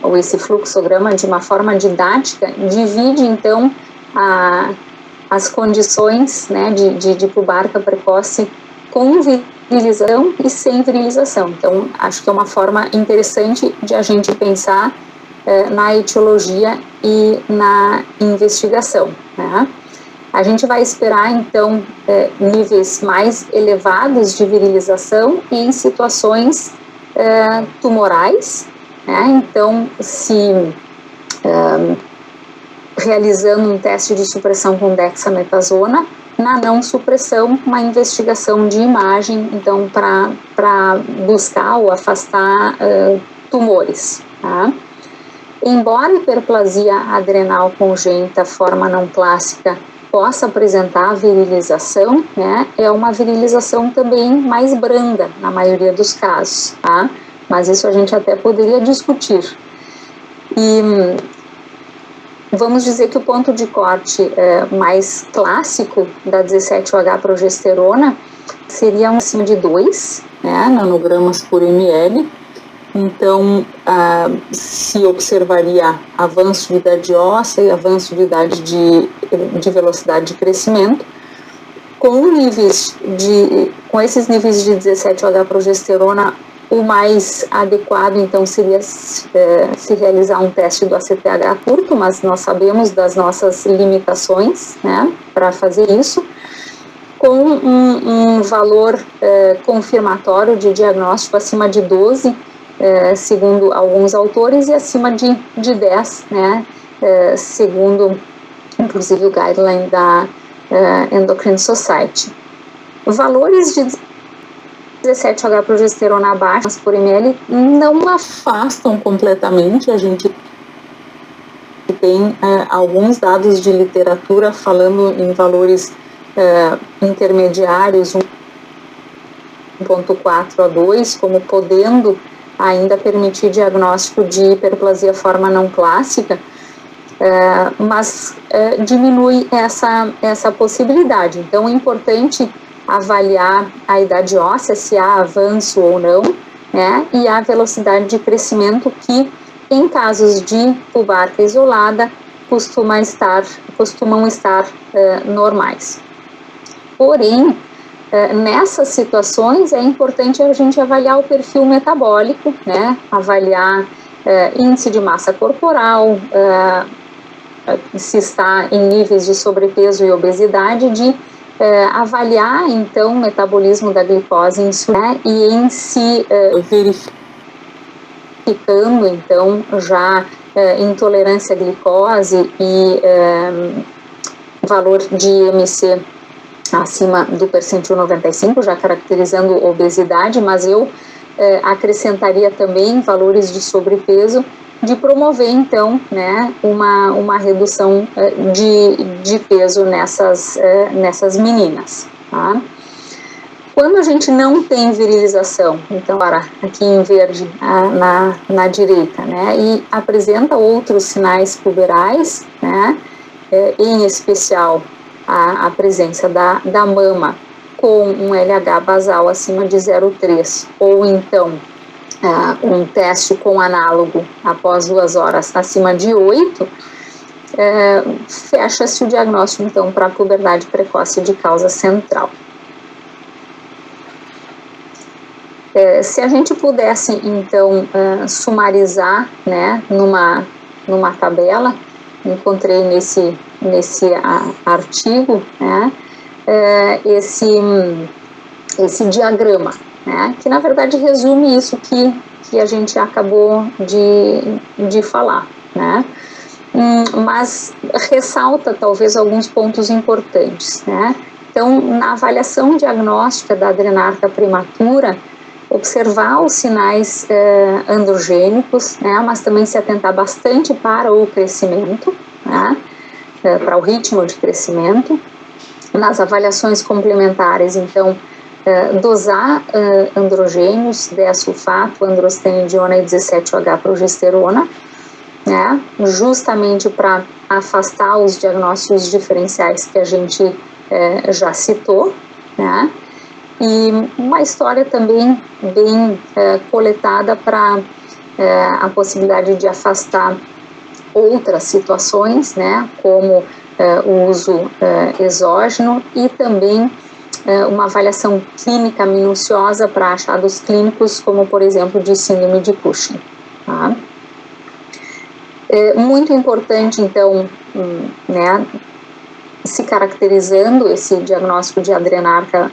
Speaker 4: ou esse fluxograma de uma forma didática, divide, então, as condições, né, de pubarca precoce com virilização e sem virilização. Então, acho que é uma forma interessante de a gente pensar na etiologia e na investigação, né? A gente vai esperar, então, níveis mais elevados de virilização em situações tumorais, né? Então, se realizando um teste de supressão com dexametasona, na não supressão, uma investigação de imagem, então, para buscar ou afastar tumores, tá? Embora a hiperplasia adrenal congênita, forma não clássica, possa apresentar virilização, né, é uma virilização também mais branda, na maioria dos casos, tá? Mas isso a gente até poderia discutir. E vamos dizer que o ponto de corte mais clássico da 17-H-progesterona seria acima de 2, né, nanogramas por ml. Então, se observaria avanço de idade óssea e avanço de idade de velocidade de crescimento, com esses níveis de 17-H-progesterona, o mais adequado, então, seria se realizar um teste do ACTH curto, mas nós sabemos das nossas limitações, né, para fazer isso, com um valor confirmatório de diagnóstico acima de 12, segundo alguns autores, e acima de 10, né, segundo, inclusive, o guideline da Endocrine Society. Valores de 17-H-progesterona abaixo por ml não afastam completamente. A gente tem alguns dados de literatura falando em valores intermediários, 1.4 a 2, como podendo ainda permitir diagnóstico de hiperplasia forma não clássica, mas diminui essa possibilidade. Então, é importante
Speaker 5: avaliar a idade óssea, se há avanço ou não, né, e a velocidade de crescimento que, em casos de pubarca isolada, costumam estar normais. Porém, nessas situações é importante a gente avaliar o perfil metabólico, né, avaliar índice de massa corporal, se está em níveis de sobrepeso e obesidade, de avaliar então o metabolismo da glicose em insulina e em se verificando então já intolerância à glicose e valor de IMC acima do percentil 95, já caracterizando obesidade, mas eu acrescentaria também valores de sobrepeso, de promover então, né, uma redução de peso nessas meninas, tá? Quando a gente não tem virilização, então agora aqui em verde na direita, né, e apresenta outros sinais puberais, né, em especial a presença da mama com um LH basal acima de 0,3, ou então um teste com análogo após 2 horas acima de 8, fecha-se o diagnóstico então para a puberdade precoce de causa central. Se a gente pudesse então sumarizar, né, numa tabela, encontrei nesse artigo, né, esse diagrama, né, que na verdade resume isso que a gente acabou de falar, né, mas ressalta talvez alguns pontos importantes, né. Então, na avaliação diagnóstica da adrenarca prematura, observar os sinais androgênicos, né, mas também se atentar bastante para o crescimento, né, para o ritmo de crescimento. Nas avaliações complementares, então, dosar androgênios, disulfato, androstenediona e 17-OH-progesterona, né, justamente para afastar os diagnósticos diferenciais que a gente já citou, né, e uma história também bem coletada para a possibilidade de afastar outras situações, né, como o uso exógeno e também uma avaliação clínica minuciosa para achados clínicos, como por exemplo de síndrome de Cushing. Tá? Muito importante então, né, se caracterizando esse diagnóstico de adrenarca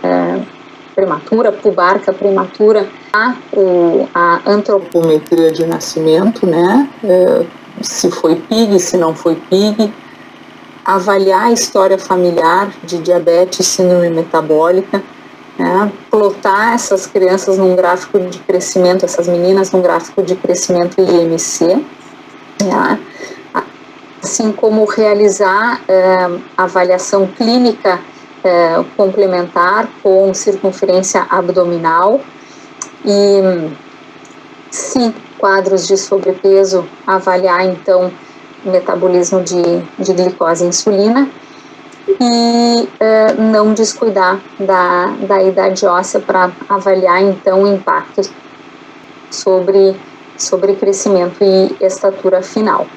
Speaker 5: prematura, pubarca prematura, a antropometria de nascimento, né, se foi PIG, se não foi PIG, avaliar a história familiar de diabetes, síndrome metabólica, né, plotar essas crianças num gráfico de crescimento, essas meninas num gráfico de crescimento IMC, né, assim como realizar avaliação clínica complementar com circunferência abdominal e, se quadros de sobrepeso, avaliar então o metabolismo de glicose e insulina e não descuidar da idade óssea para avaliar então o impacto sobre crescimento e estatura final.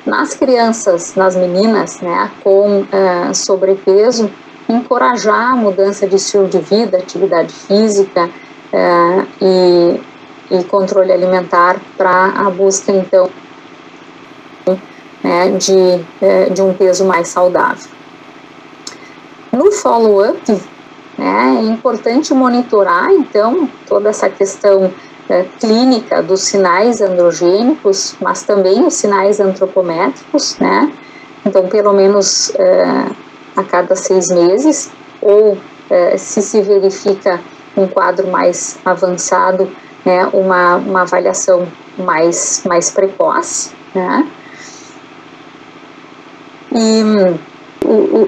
Speaker 5: Nas crianças, nas meninas, né, com sobrepeso, encorajar a mudança de estilo de vida, atividade física e controle alimentar para a busca, então, né, de um peso mais saudável. No follow-up, né, é importante monitorar, então, toda essa questão clínica dos sinais androgênicos, mas também os sinais antropométricos, né? Então, pelo menos a cada 6 meses, ou se verifica um quadro mais avançado, né, uma avaliação mais precoce, né? E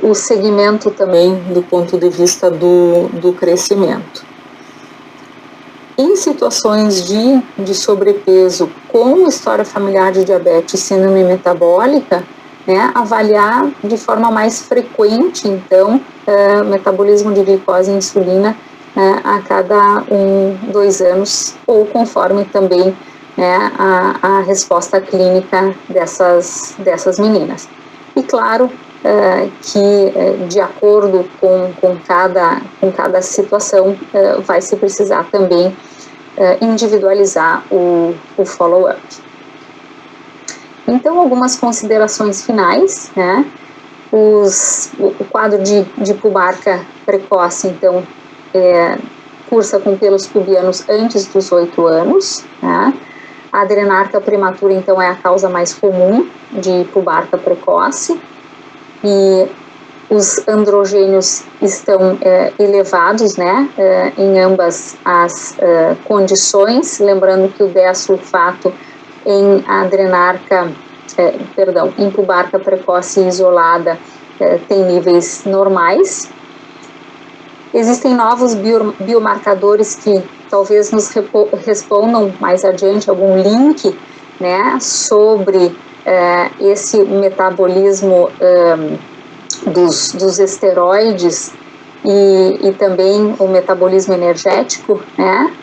Speaker 5: o segmento também do ponto de vista do crescimento. Em situações de sobrepeso com história familiar de diabetes e síndrome metabólica, né, avaliar de forma mais frequente, então, o metabolismo de glicose e insulina a cada 2 anos, ou conforme também a resposta clínica dessas meninas. E claro que de acordo com cada situação vai se precisar também individualizar o follow-up. Então, algumas considerações finais, né? O quadro de pubarca precoce, então, cursa com pelos pubianos antes dos 8 anos, né? A adrenarca prematura, então, é a causa mais comum de pubarca precoce, e os androgênios estão elevados, né, em ambas as condições, lembrando que o D-sulfato em adrenarca, em pubarca precoce e isolada tem níveis normais. Existem novos biomarcadores que talvez nos respondam mais adiante algum link, né, sobre esse metabolismo dos esteroides e também o metabolismo energético, né,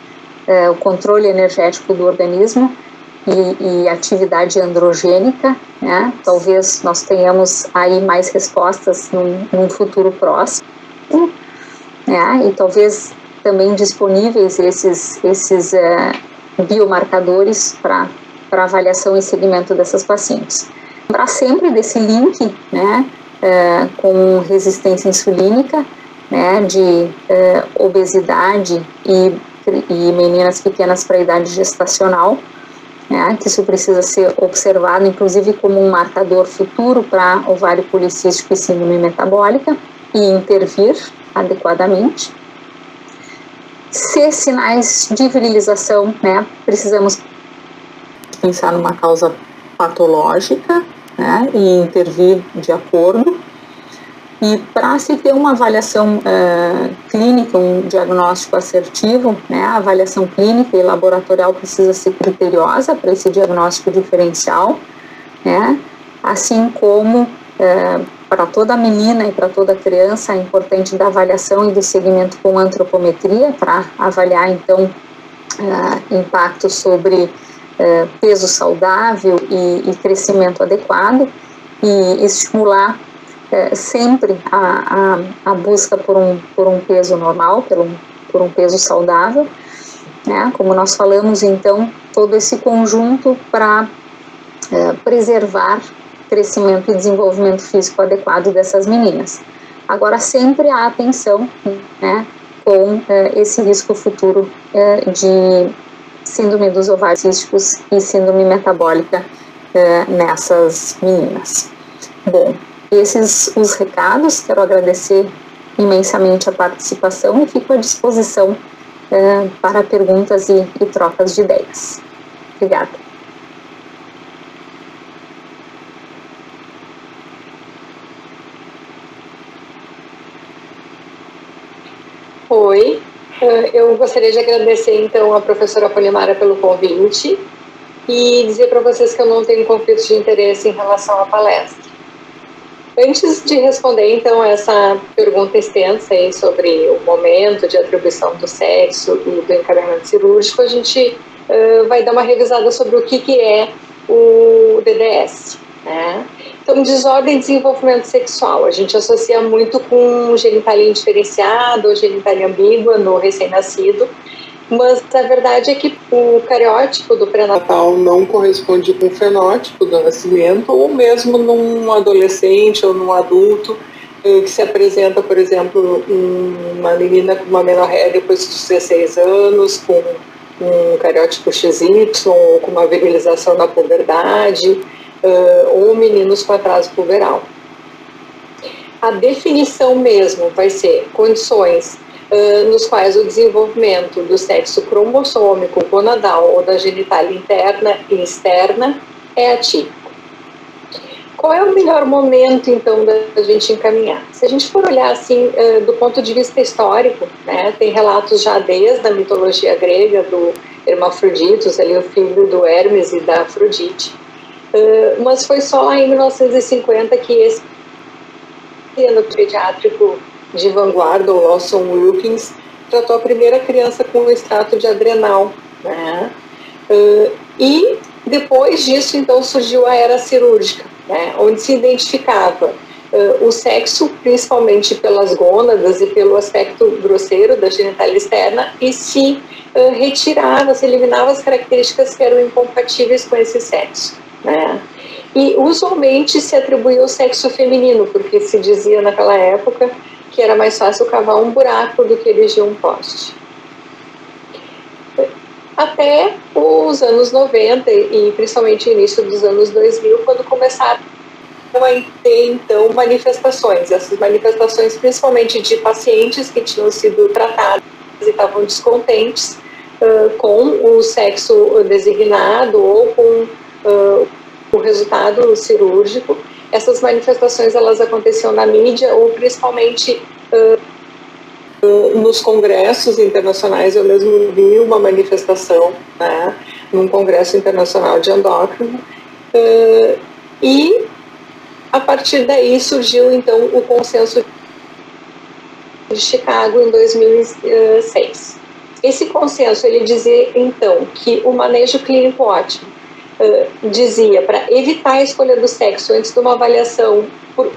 Speaker 5: o controle energético do organismo e atividade androgênica, né, talvez nós tenhamos aí mais respostas num futuro próximo, né, e talvez também disponíveis esses biomarcadores para avaliação e seguimento dessas pacientes. Lembrar sempre desse link, né, com resistência insulínica, né, de obesidade e meninas pequenas para a idade gestacional, né, que isso precisa ser observado, inclusive como um marcador futuro para ovário policístico e síndrome metabólica, e intervir adequadamente. Se sinais de virilização, né, precisamos
Speaker 4: pensar numa causa patológica, né, e intervir de acordo. E para se ter uma avaliação clínica, um diagnóstico assertivo, né, a avaliação clínica e laboratorial precisa ser criteriosa para esse diagnóstico diferencial, né, assim como para toda menina e para toda criança é importante da avaliação e do segmento com antropometria para avaliar, então, impacto sobre peso saudável e crescimento adequado, e estimular sempre a busca por um peso normal, por um peso saudável, né? Como nós falamos, então, todo esse conjunto para preservar crescimento e desenvolvimento físico adequado dessas meninas. Agora, sempre a atenção, né, com esse risco futuro de síndrome dos ovários císticos e síndrome metabólica nessas meninas. Bom, esses os recados, quero agradecer imensamente a participação e fico à disposição para perguntas e trocas de ideias. Obrigada.
Speaker 2: Oi, eu gostaria de agradecer então a professora Polimara pelo convite e dizer para vocês que eu não tenho conflito de interesse em relação à palestra. Antes de responder então essa pergunta extensa aí sobre o momento de atribuição do sexo e do encaminhamento cirúrgico, a gente vai dar uma revisada sobre o que é o DDS, né? Então, desordem de desenvolvimento sexual, a gente associa muito com genitalia indiferenciada ou genitalia ambígua no recém-nascido, mas a verdade é que o cariótipo do pré-natal
Speaker 3: não corresponde com o fenótipo do nascimento, ou mesmo num adolescente ou num adulto que se apresenta, por exemplo, uma menina com uma menorreia depois dos 16 anos, com um cariótipo XY, ou com uma virilização na puberdade, ou meninos com atraso puberal. A definição mesmo vai ser condições nos quais o desenvolvimento do sexo cromossômico, gonadal ou da genitália interna e externa é atípico. Qual é o melhor momento, então, da gente encaminhar? Se a gente for olhar, assim, do ponto de vista histórico, né, tem relatos já desde a mitologia grega do Hermafroditos, ali o filho do Hermes e da Afrodite,
Speaker 6: Mas foi só lá em 1950 que esse pediátrico de vanguarda, o Lawson Wilkins, tratou a primeira criança com extrato de adrenal, né? E depois disso, então, surgiu a era cirúrgica, né? Onde se identificava o sexo, principalmente pelas gônadas e pelo aspecto grosseiro da genitália externa, e se retirava, se eliminava as características que eram incompatíveis com esse sexo, né? E usualmente se atribuía o sexo feminino, porque se dizia naquela época que era mais fácil cavar um buraco do que erigir um poste. Até os anos 90 e principalmente o início dos anos 2000, quando começaram a ter, então, manifestações. Essas manifestações, principalmente de pacientes que tinham sido tratados e estavam descontentes com o sexo designado ou com o resultado cirúrgico. Essas manifestações, elas aconteciam na mídia ou principalmente nos congressos internacionais. Eu mesmo vi uma manifestação, né, num congresso internacional de endócrino, e a partir daí surgiu então o consenso de Chicago em 2006. Esse consenso, ele dizia então que o manejo clínico ótimo dizia para evitar a escolha do sexo antes de uma avaliação por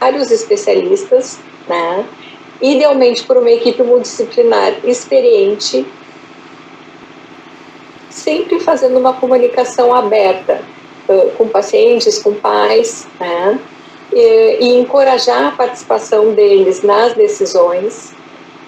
Speaker 6: vários especialistas, né? Idealmente por uma equipe multidisciplinar experiente, sempre fazendo uma comunicação aberta com pacientes, com pais, né? E encorajar a participação deles nas decisões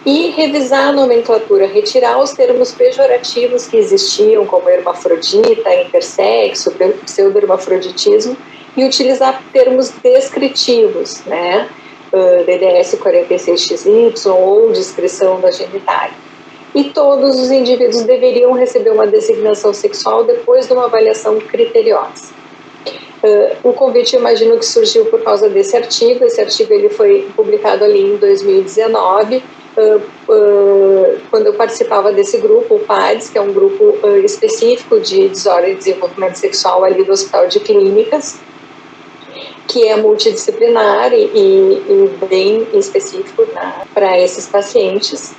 Speaker 6: e revisar a nomenclatura, retirar os termos pejorativos que existiam, como hermafrodita, intersexo, pseudohermafroditismo, e utilizar termos descritivos, né? DDS 46XY ou descrição da genitália. E todos os indivíduos deveriam receber uma designação sexual depois de uma avaliação criteriosa. O convite, eu imagino que surgiu por causa desse artigo. Esse artigo ele foi publicado ali em 2019, quando eu participava desse grupo, o PADS, que é um grupo específico de desordem de desenvolvimento sexual ali do Hospital de Clínicas, que é multidisciplinar e bem específico, né, para esses pacientes.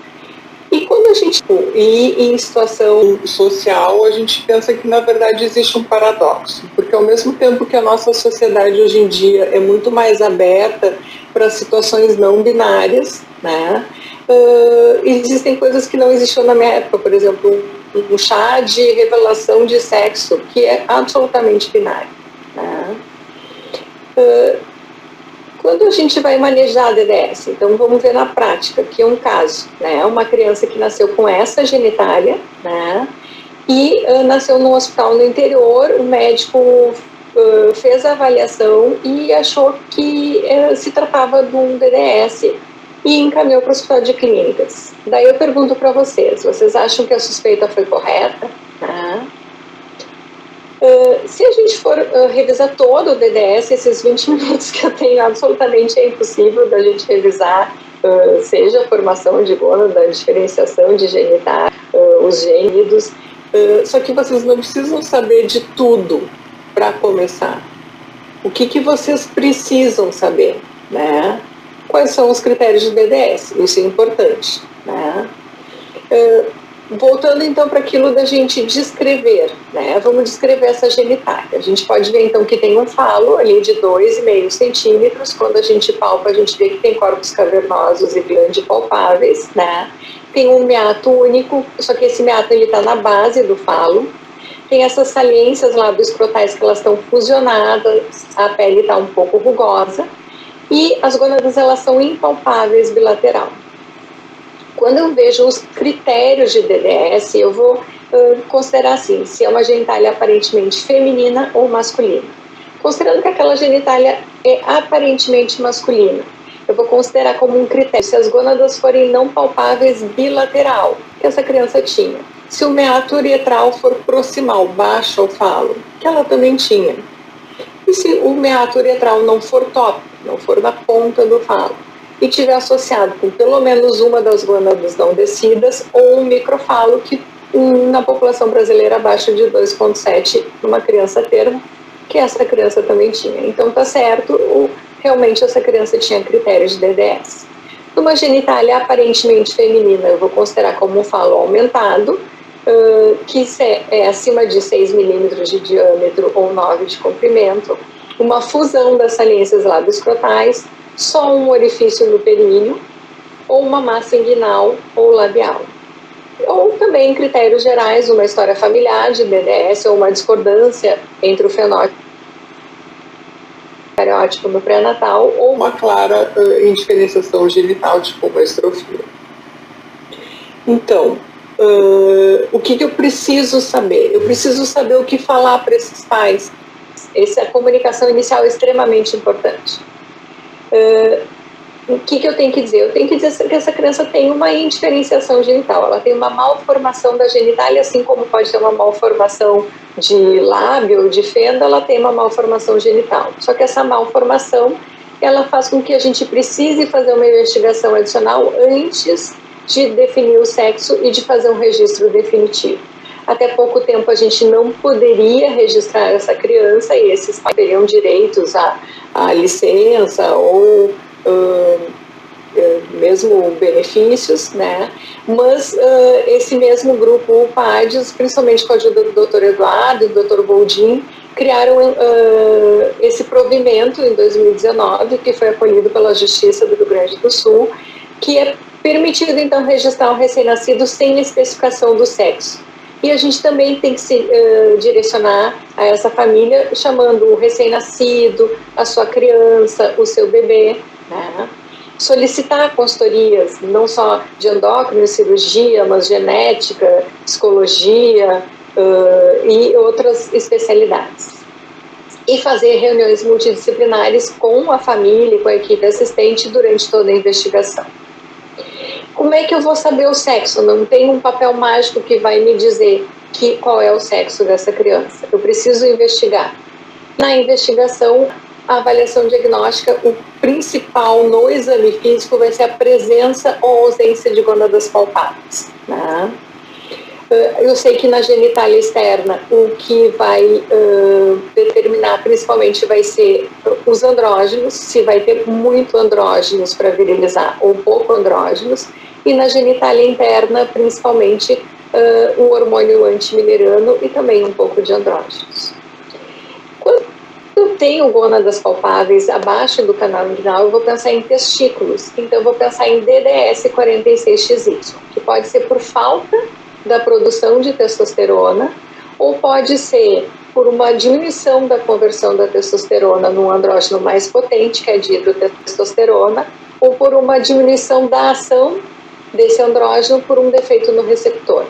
Speaker 6: E quando a gente, em situação social, a gente pensa que, na verdade, existe um paradoxo, porque ao mesmo tempo que a nossa sociedade hoje em dia é muito mais aberta para situações não binárias, né, existem coisas que não existiam na minha época, por exemplo, um chá de revelação de sexo, que é absolutamente binário, né. Quando a gente vai manejar a DDS, então vamos ver na prática, que é um caso, né, uma criança que nasceu com essa genitália, né, e nasceu num hospital no interior, o médico fez a avaliação e achou que se tratava de um DDS e encaminhou para o Hospital de Clínicas. Daí eu pergunto para vocês acham que a suspeita foi correta? Né? Se a gente for revisar todo o DDS, esses 20 minutos que eu tenho, absolutamente é impossível da gente revisar, seja a formação de gônada, a diferenciação de genitália, os gênidos, só que vocês não precisam saber de tudo para começar. O que vocês precisam saber, né? Quais são os critérios de DDS? Isso é importante, né? Voltando então para aquilo da gente descrever, né? Vamos descrever essa genitália. A gente pode ver então que tem um falo ali de 2,5 centímetros. Quando a gente palpa, a gente vê que tem corpos cavernosos e glande palpáveis, né? Tem um meato único, só que esse meato ele está na base do falo. Tem essas saliências lábio-escrotais que elas estão fusionadas, a pele está um pouco rugosa e as gônadas elas são impalpáveis bilateral. Quando eu vejo os critérios de DDS, eu vou considerar assim, se é uma genitália aparentemente feminina ou masculina. Considerando que aquela genitália é aparentemente masculina, eu vou considerar como um critério se as gônadas forem não palpáveis bilateral, que essa criança tinha. Se o meato uretral for proximal, baixo ao falo, que ela também tinha. E se o meato uretral não for top, não for na ponta do falo, e tiver associado com pelo menos uma das gônadas não descidas ou um microfalo, que na população brasileira abaixo de 2,7 numa criança termo, que essa criança também tinha. Então está certo, realmente essa criança tinha critérios de DDS. Numa genitália aparentemente feminina, eu vou considerar como um falo aumentado, que é acima de 6 milímetros de diâmetro ou 9 de comprimento, uma fusão das saliências lábio-escrotais, só um orifício no períneo, ou uma massa inguinal ou labial. Ou também, em critérios gerais, uma história familiar de DDS ou uma discordância entre o fenótipo no pré-natal ou uma clara indiferenciação genital de estrofia. Então, o que eu preciso saber? Eu preciso saber o que falar para esses pais. Essa comunicação inicial é extremamente importante. O que eu tenho que dizer? Eu tenho que dizer que essa criança tem uma indiferenciação genital, ela tem uma malformação da genitália, assim como pode ter uma malformação de lábio ou de fenda, ela tem uma malformação genital. Só que essa malformação, ela faz com que a gente precise fazer uma investigação adicional antes de definir o sexo e de fazer um registro definitivo. Até pouco tempo a gente não poderia registrar essa criança e esses pais teriam direitos a licença ou mesmo benefícios, né? Mas esse mesmo grupo, o PADES, principalmente com a ajuda do Dr. Eduardo e do Dr. Boldin, criaram esse provimento em 2019, que foi acolhido pela Justiça do Rio Grande do Sul, que é permitido, então, registrar um recém-nascido sem especificação do sexo. E a gente também tem que se direcionar a essa família, chamando o recém-nascido, a sua criança, o seu bebê, né? Solicitar consultorias, não só de endócrino, cirurgia, mas genética, psicologia e outras especialidades. E fazer reuniões multidisciplinares com a família e com a equipe assistente durante toda a investigação. Como é que eu vou saber o sexo? Não tem um papel mágico que vai me dizer qual é o sexo dessa criança. Eu preciso investigar. Na investigação, a avaliação diagnóstica, o principal no exame físico vai ser a presença ou ausência de gônadas palpáveis, né? Eu sei que na genitália externa o que vai determinar principalmente vai ser os andrógenos, se vai ter muito andrógenos para virilizar ou pouco andrógenos, e na genitália interna principalmente o hormônio antiminerano e também um pouco de andrógenos. Quando eu tenho gônadas palpáveis abaixo do canal inguinal, eu vou pensar em testículos, então eu vou pensar em DDS46XY, que pode ser por falta da produção de testosterona, ou pode ser por uma diminuição da conversão da testosterona num andrógeno mais potente, que é a dihidrotestosterona, ou por uma diminuição da ação desse andrógeno por um defeito no receptor.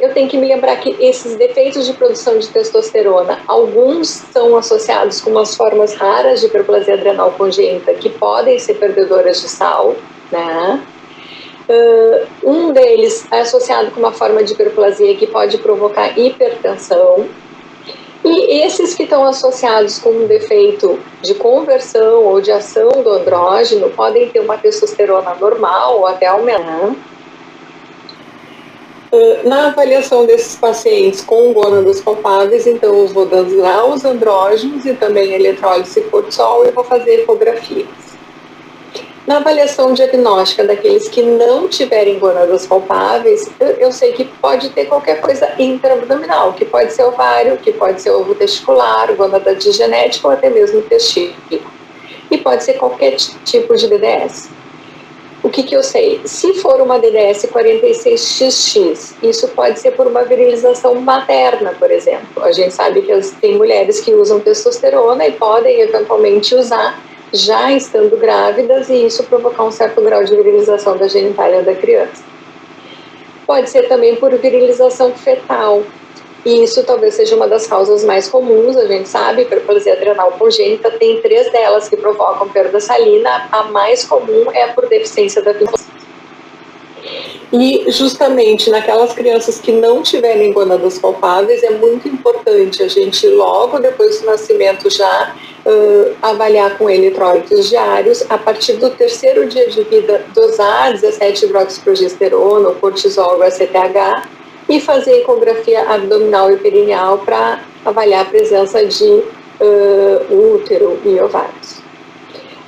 Speaker 6: Eu tenho que me lembrar que esses defeitos de produção de testosterona, alguns são associados com umas formas raras de hiperplasia adrenal congênita que podem ser perdedoras de sal, né? Um deles é associado com uma forma de hiperplasia que pode provocar hipertensão, e esses que estão associados com um defeito de conversão ou de ação do andrógeno podem ter uma testosterona normal ou até aumentar. Na avaliação desses pacientes com gônadas palpáveis, então eu vou dar os andrógenos e também eletrólise e cortisol e vou fazer ecografias. Na avaliação diagnóstica daqueles que não tiverem gônadas palpáveis, eu sei que pode ter qualquer coisa intraabdominal, que pode ser ovário, que pode ser ovo testicular, gônada digenética ou até mesmo testículo. E pode ser qualquer tipo de DDS. O que eu sei? Se for uma DDS 46XX, isso pode ser por uma virilização materna, por exemplo. A gente sabe que tem mulheres que usam testosterona e podem eventualmente usar já estando grávidas e isso provocar um certo grau de virilização da genitália da criança. Pode ser também por virilização fetal, e isso talvez seja uma das causas mais comuns, a gente sabe, hiperplasia adrenal congênita tem 3 delas que provocam perda salina, a mais comum é por deficiência da vitamina. E justamente naquelas crianças que não tiverem gônadas palpáveis, é muito importante a gente logo depois do nascimento já avaliar com eletrólitos diários, a partir do 3º dia de vida, dosar 17-hidroxiprogesterona, o cortisol, o ACTH, e fazer ecografia abdominal e perineal para avaliar a presença de útero e ovários.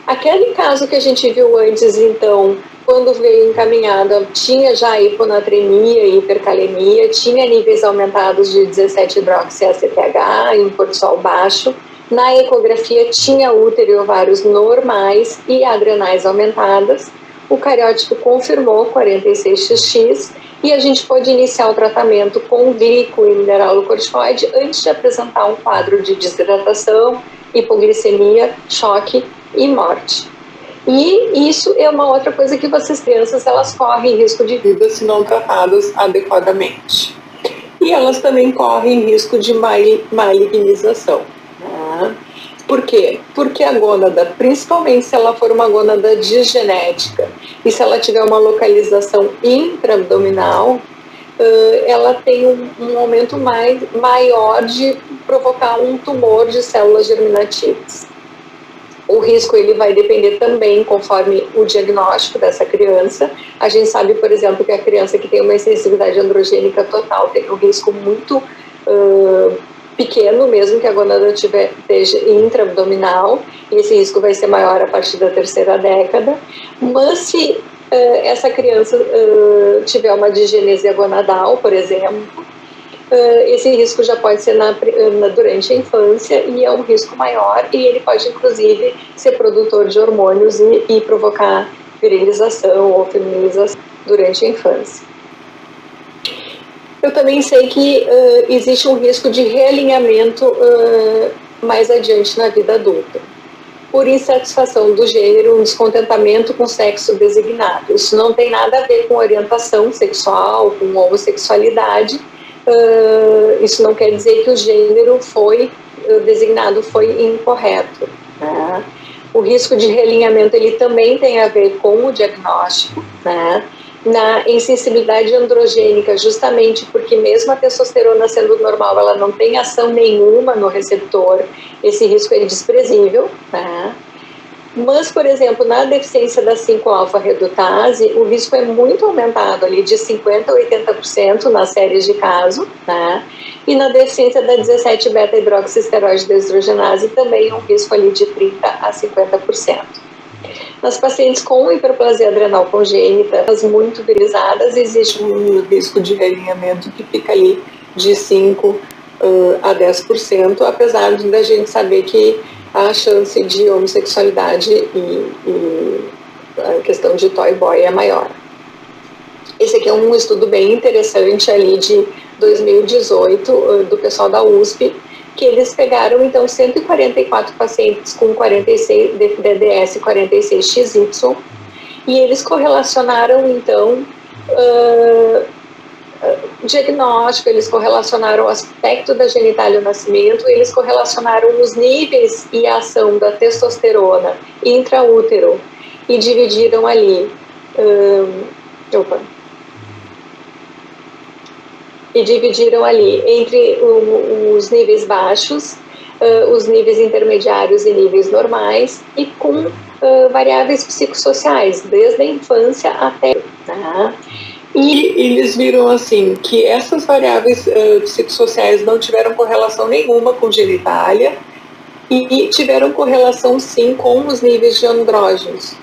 Speaker 6: Aquele caso que a gente viu antes, então, quando veio encaminhada, tinha já hiponatremia e hipercalemia, tinha níveis aumentados de 17-hidroxi-ACTH e um cortisol baixo. Na ecografia tinha útero e ovários normais e adrenais aumentadas. O cariótipo confirmou 46xx e a gente pode iniciar o tratamento com glico e mineralocorticoide antes de apresentar um quadro de desidratação, hipoglicemia, choque e morte. E isso é uma outra coisa que essas crianças elas correm risco de vida se não tratadas adequadamente. E elas também correm risco de malignização. Por quê? Porque a gônada, principalmente se ela for uma gônada disgenética e se ela tiver uma localização intraabdominal, ela tem um aumento maior de provocar um tumor de células germinativas. O risco ele vai depender também conforme o diagnóstico dessa criança. A gente sabe, por exemplo, que a criança que tem uma insensibilidade androgênica total tem um risco muito pequeno, mesmo que a gônada esteja intraabdominal, e esse risco vai ser maior a partir da 3ª década. Mas se essa criança tiver uma disgenesia gonadal, por exemplo, esse risco já pode ser durante a infância e é um risco maior, e ele pode inclusive ser produtor de hormônios e provocar virilização ou feminilização durante a infância. Eu também sei que existe um risco de realinhamento mais adiante na vida adulta, por insatisfação do gênero, um descontentamento com o sexo designado. Isso não tem nada a ver com orientação sexual, com homossexualidade. Isso não quer dizer que o gênero designado foi incorreto, né? O risco de realinhamento ele também tem a ver com o diagnóstico, né? Na insensibilidade androgênica, justamente porque mesmo a testosterona sendo normal, ela não tem ação nenhuma no receptor, esse risco é desprezível, né? Mas, por exemplo, na deficiência da 5-alfa-redutase, o risco é muito aumentado, ali de 50% a 80% nas séries de caso, né? E na deficiência da 17-beta-hidroxisteroide desdrogenase também um risco ali de 30% a 50%. Nas pacientes com hiperplasia adrenal congênita, as muito virilizadas, existe um risco de realinhamento que fica ali de 5% a 10%, apesar da gente saber que a chance de homossexualidade e a questão de toy boy é maior. Esse aqui é um estudo bem interessante ali de 2018 do pessoal da USP, que eles pegaram então 144 pacientes com 46 DDS 46XY e eles correlacionaram então diagnóstico, eles correlacionaram o aspecto da genitália no nascimento, eles correlacionaram os níveis e a ação da testosterona intraútero e dividiram ali entre os níveis baixos, os níveis intermediários e níveis normais, e com variáveis psicossociais, desde a infância até... E eles viram assim que essas variáveis psicossociais não tiveram correlação nenhuma com genitália e tiveram correlação sim com os níveis de andrógenos.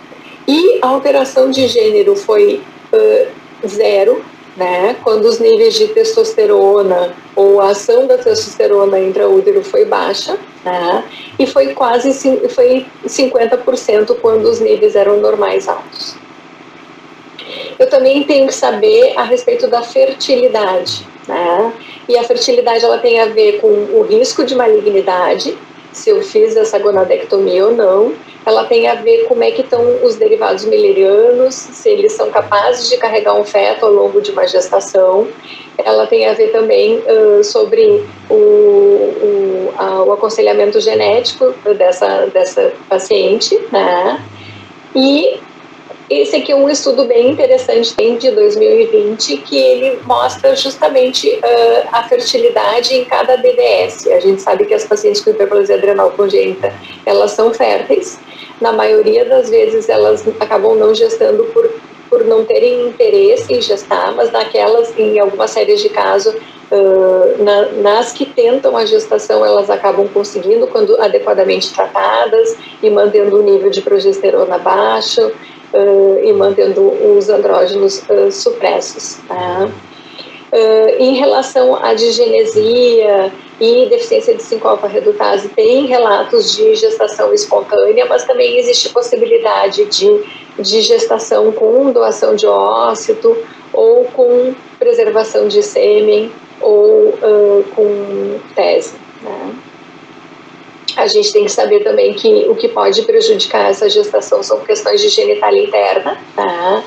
Speaker 6: E a alteração de gênero foi zero, né, quando os níveis de testosterona ou a ação da testosterona intraútero foi baixa, né, e foi quase 50% quando os níveis eram normais altos. Eu também tenho que saber a respeito da fertilidade, né? E a fertilidade ela tem a ver com o risco de malignidade, se eu fiz essa gonadectomia ou não. Ela tem a ver como é que estão os derivados milerianos, se eles são capazes de carregar um feto ao longo de uma gestação. Ela tem a ver também sobre o aconselhamento genético dessa paciente, né? E esse aqui é um estudo bem interessante, de 2020, que ele mostra justamente a fertilidade em cada DDS. A gente sabe que as pacientes com hiperplasia adrenal congênita, elas são férteis. Na maioria das vezes, elas acabam não gestando por não terem interesse em gestar, mas naquelas, em algumas séries de casos, nas que tentam a gestação, elas acabam conseguindo quando adequadamente tratadas e mantendo o nível de progesterona baixo e mantendo os andrógenos supressos. Tá? Em relação à digenesia e deficiência de 5-alfa-redutase, tem relatos de gestação espontânea, mas também existe possibilidade de gestação com doação de ócito ou com preservação de sêmen ou com tese. Né? A gente tem que saber também que o que pode prejudicar essa gestação são questões de genitália interna. Tá?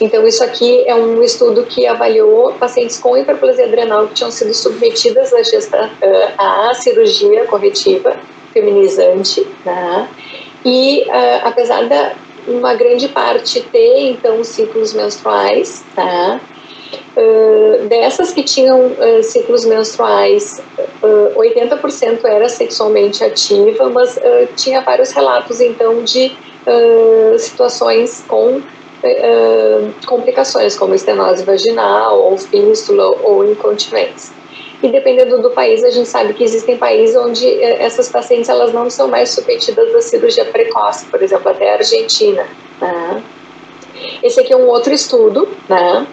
Speaker 6: Então, isso aqui é um estudo que avaliou pacientes com hiperplasia adrenal que tinham sido submetidas à cirurgia corretiva feminizante, né? E apesar da uma grande parte ter, então, ciclos menstruais, tá? Dessas que tinham ciclos menstruais, 80% era sexualmente ativa, mas tinha vários relatos, então, de situações com complicações, como estenose vaginal, ou fístula, ou incontinência. E dependendo do país, a gente sabe que existem países onde essas pacientes elas não são mais submetidas à cirurgia precoce, por exemplo, até a Argentina. Né? Esse aqui é um outro estudo, né?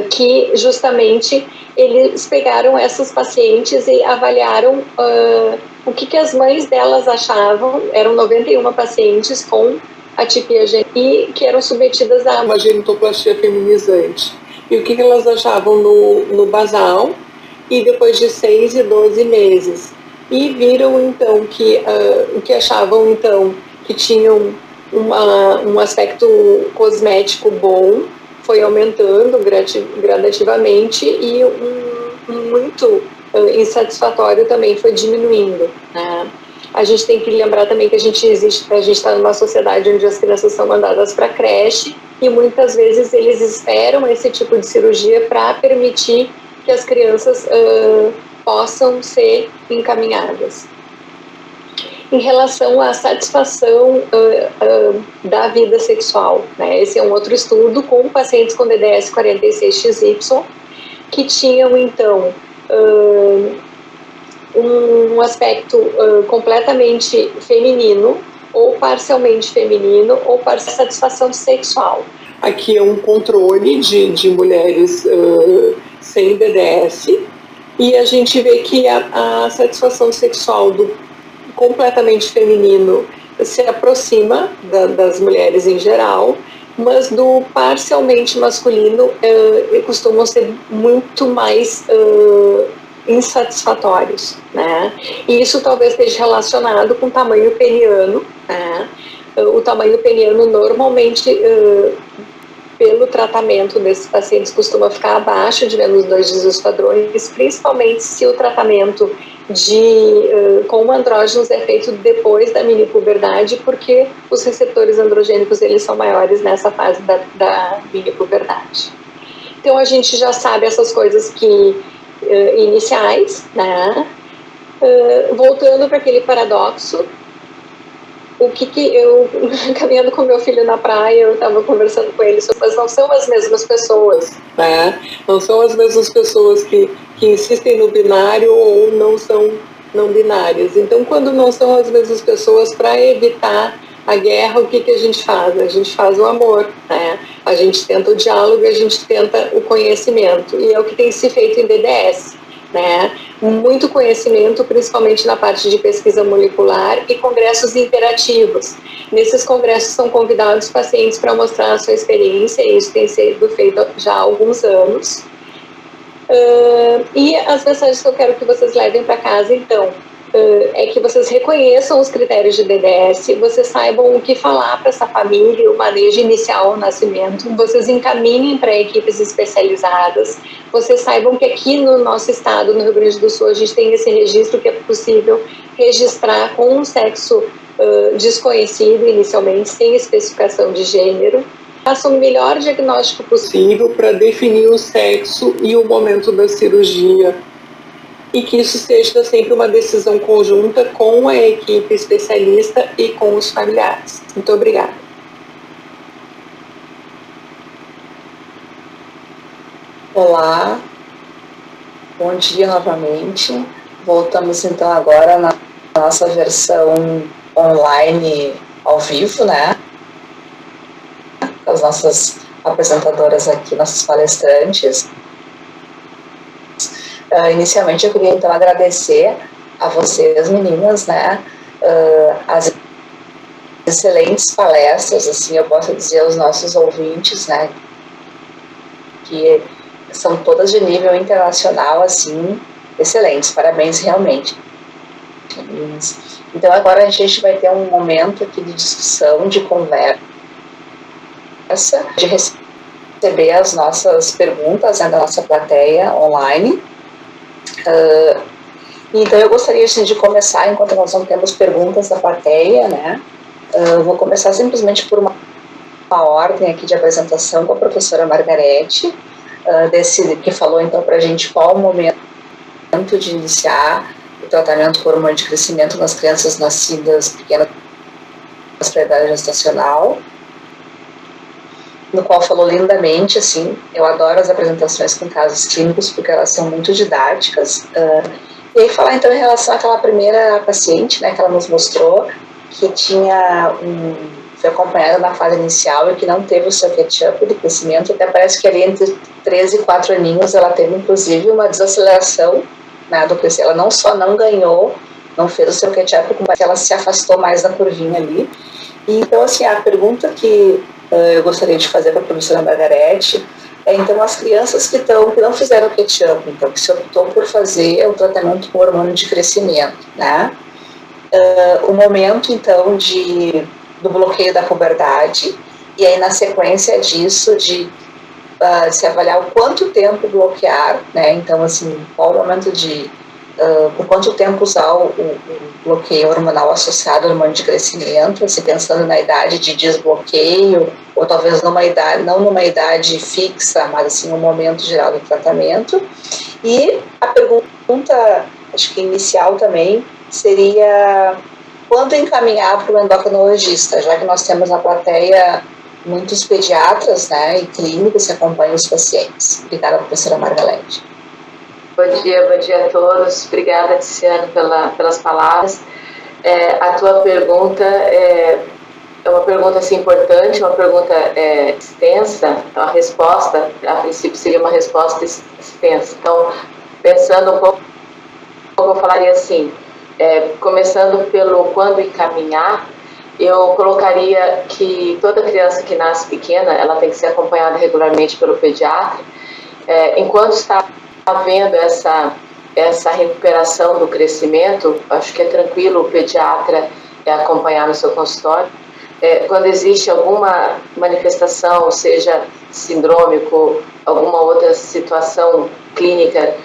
Speaker 6: Que justamente eles pegaram essas pacientes e avaliaram o que as mães delas achavam. Eram 91 pacientes com atipia genital e que eram submetidas a
Speaker 3: uma genitoplastia feminizante. E o que elas achavam no basal e depois de 6 e 12 meses. E viram então que o que achavam então que tinham um aspecto cosmético bom foi aumentando gradativamente e muito insatisfatório também foi diminuindo. Né? A gente tem que lembrar também que a gente está numa sociedade onde as crianças são mandadas para creche e muitas vezes eles esperam esse tipo de cirurgia para permitir que as crianças possam ser encaminhadas. Em relação à satisfação da vida sexual, né? Esse é um outro estudo com pacientes com DDS 46XY que tinham então um aspecto completamente feminino ou parcialmente feminino ou parcial satisfação sexual. Aqui é um controle de mulheres sem DDS e a gente vê que a satisfação sexual do completamente feminino se aproxima das mulheres em geral, mas do parcialmente masculino costumam ser muito mais insatisfatórios, né? E isso talvez esteja relacionado com o tamanho peniano, né? O tamanho peniano normalmente pelo tratamento desses pacientes costuma ficar abaixo de menos 2 dígitos padrões, principalmente se o tratamento com andrógenos é feito depois da minipuberdade, porque os receptores androgênicos eles são maiores nessa fase da minipuberdade. Então a gente já sabe essas coisas iniciais, né? Voltando para aquele paradoxo, o que eu, caminhando com meu filho na praia, eu estava conversando com ele sobre, mas não são as mesmas pessoas, né? Não são as mesmas pessoas que insistem no binário ou não são não binárias. Então, quando não são as mesmas pessoas, para evitar a guerra, o que a gente faz? A gente faz o amor, né? A gente tenta o diálogo, a gente tenta o conhecimento, e é o que tem se feito em DDS, né? Muito conhecimento, principalmente na parte de pesquisa molecular e congressos interativos. Nesses congressos são convidados pacientes para mostrar a sua experiência, e isso tem sido feito já há alguns anos. E as mensagens que eu quero que vocês levem para casa, então, é que vocês reconheçam os critérios de DDS, vocês saibam o que falar para essa família, o manejo inicial ao nascimento, vocês encaminhem para equipes especializadas, vocês saibam que aqui no nosso estado, no Rio Grande do Sul, a gente tem esse registro que é possível registrar com um sexo
Speaker 6: desconhecido inicialmente, sem especificação de gênero, faça o melhor diagnóstico possível para definir o sexo e o momento da cirurgia. E que isso seja sempre uma decisão conjunta com a equipe especialista e com os familiares. Muito obrigada.
Speaker 1: Olá, bom dia novamente. Voltamos então agora na nossa versão online ao vivo, né? Com as nossas apresentadoras aqui, nossas palestrantes. Inicialmente eu queria então agradecer a vocês, meninas, né, as excelentes palestras, assim, eu posso dizer aos nossos ouvintes, né, que são todas de nível internacional, assim, excelentes, parabéns realmente. Então agora a gente vai ter um momento aqui de discussão, de conversa, de receber as nossas perguntas, né, da nossa plateia online. Então eu gostaria assim, de começar, enquanto nós não temos perguntas da plateia, né, vou começar simplesmente por uma ordem aqui de apresentação com a professora Margarete, que falou então para a gente qual o momento de iniciar o tratamento com hormônio de crescimento nas crianças nascidas pequenas para a idade gestacional, no qual falou lindamente, assim, eu adoro as apresentações com casos clínicos porque elas são muito didáticas. E aí falar então em relação àquela primeira paciente, né, que ela nos mostrou, que foi acompanhada na fase inicial e que não teve o seu catch-up de crescimento, até parece que ali entre 3 e 4 aninhos ela teve inclusive uma desaceleração, né, do crescimento. Ela não só não ganhou, não fez o seu catch-up, como ela se afastou mais da curvinha ali. E então, assim, a pergunta que eu gostaria de fazer para a professora Margarete é, então, as crianças que não fizeram catch-up, então, que se optou por fazer o tratamento com hormônio de crescimento, né? O momento, então, do bloqueio da puberdade, e aí, na sequência disso, de se avaliar o quanto tempo bloquear, né? Então, assim, qual o momento por quanto tempo usar o bloqueio hormonal associado ao hormônio de crescimento, assim, pensando na idade de desbloqueio, ou talvez não numa idade fixa, mas assim, um momento geral do tratamento. E a pergunta, acho que inicial também, seria quando encaminhar para o endocrinologista, já que nós temos na plateia muitos pediatras, né, e clínicos que acompanham os pacientes. Obrigada, professora Margarete.
Speaker 2: Bom dia a todos. Obrigada, Tiziane, pelas palavras. A tua pergunta é uma pergunta assim, importante, uma pergunta extensa. Então, a resposta, a princípio, seria uma resposta extensa. Então, pensando um pouco, eu falaria assim, começando pelo quando encaminhar, eu colocaria que toda criança que nasce pequena, ela tem que ser acompanhada regularmente pelo pediatra. Enquanto está havendo essa recuperação do crescimento, acho que é tranquilo o pediatra acompanhar no seu consultório. Quando existe alguma manifestação, seja sindrômico, alguma outra situação clínica,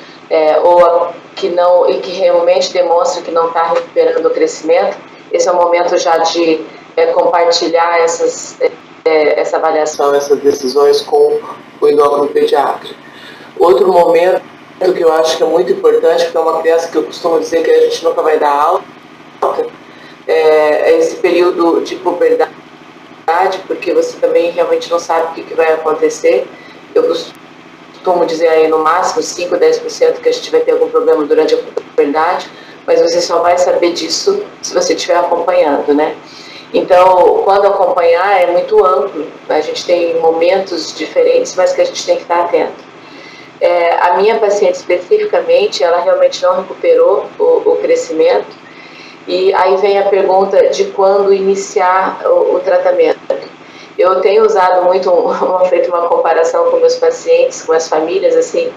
Speaker 2: ou que realmente demonstra que não está recuperando o crescimento, esse é o momento já de compartilhar essa avaliação, essas decisões com o endócrino pediatra. Outro momento que eu acho que é muito importante, porque é uma criança que eu costumo dizer que a gente nunca vai dar alta, é esse período de puberdade, porque você também realmente não sabe o que vai acontecer. Eu costumo dizer aí no máximo 5, 10% que a gente vai ter algum problema durante a puberdade, mas você só vai saber disso se você estiver acompanhando, né? Então, quando acompanhar é muito amplo, a gente tem momentos diferentes, mas que a gente tem que estar atento. A minha paciente especificamente, ela realmente não recuperou o crescimento, e aí vem a pergunta de quando iniciar o tratamento. Eu tenho usado muito, feito uma comparação com meus pacientes, com as famílias, assim,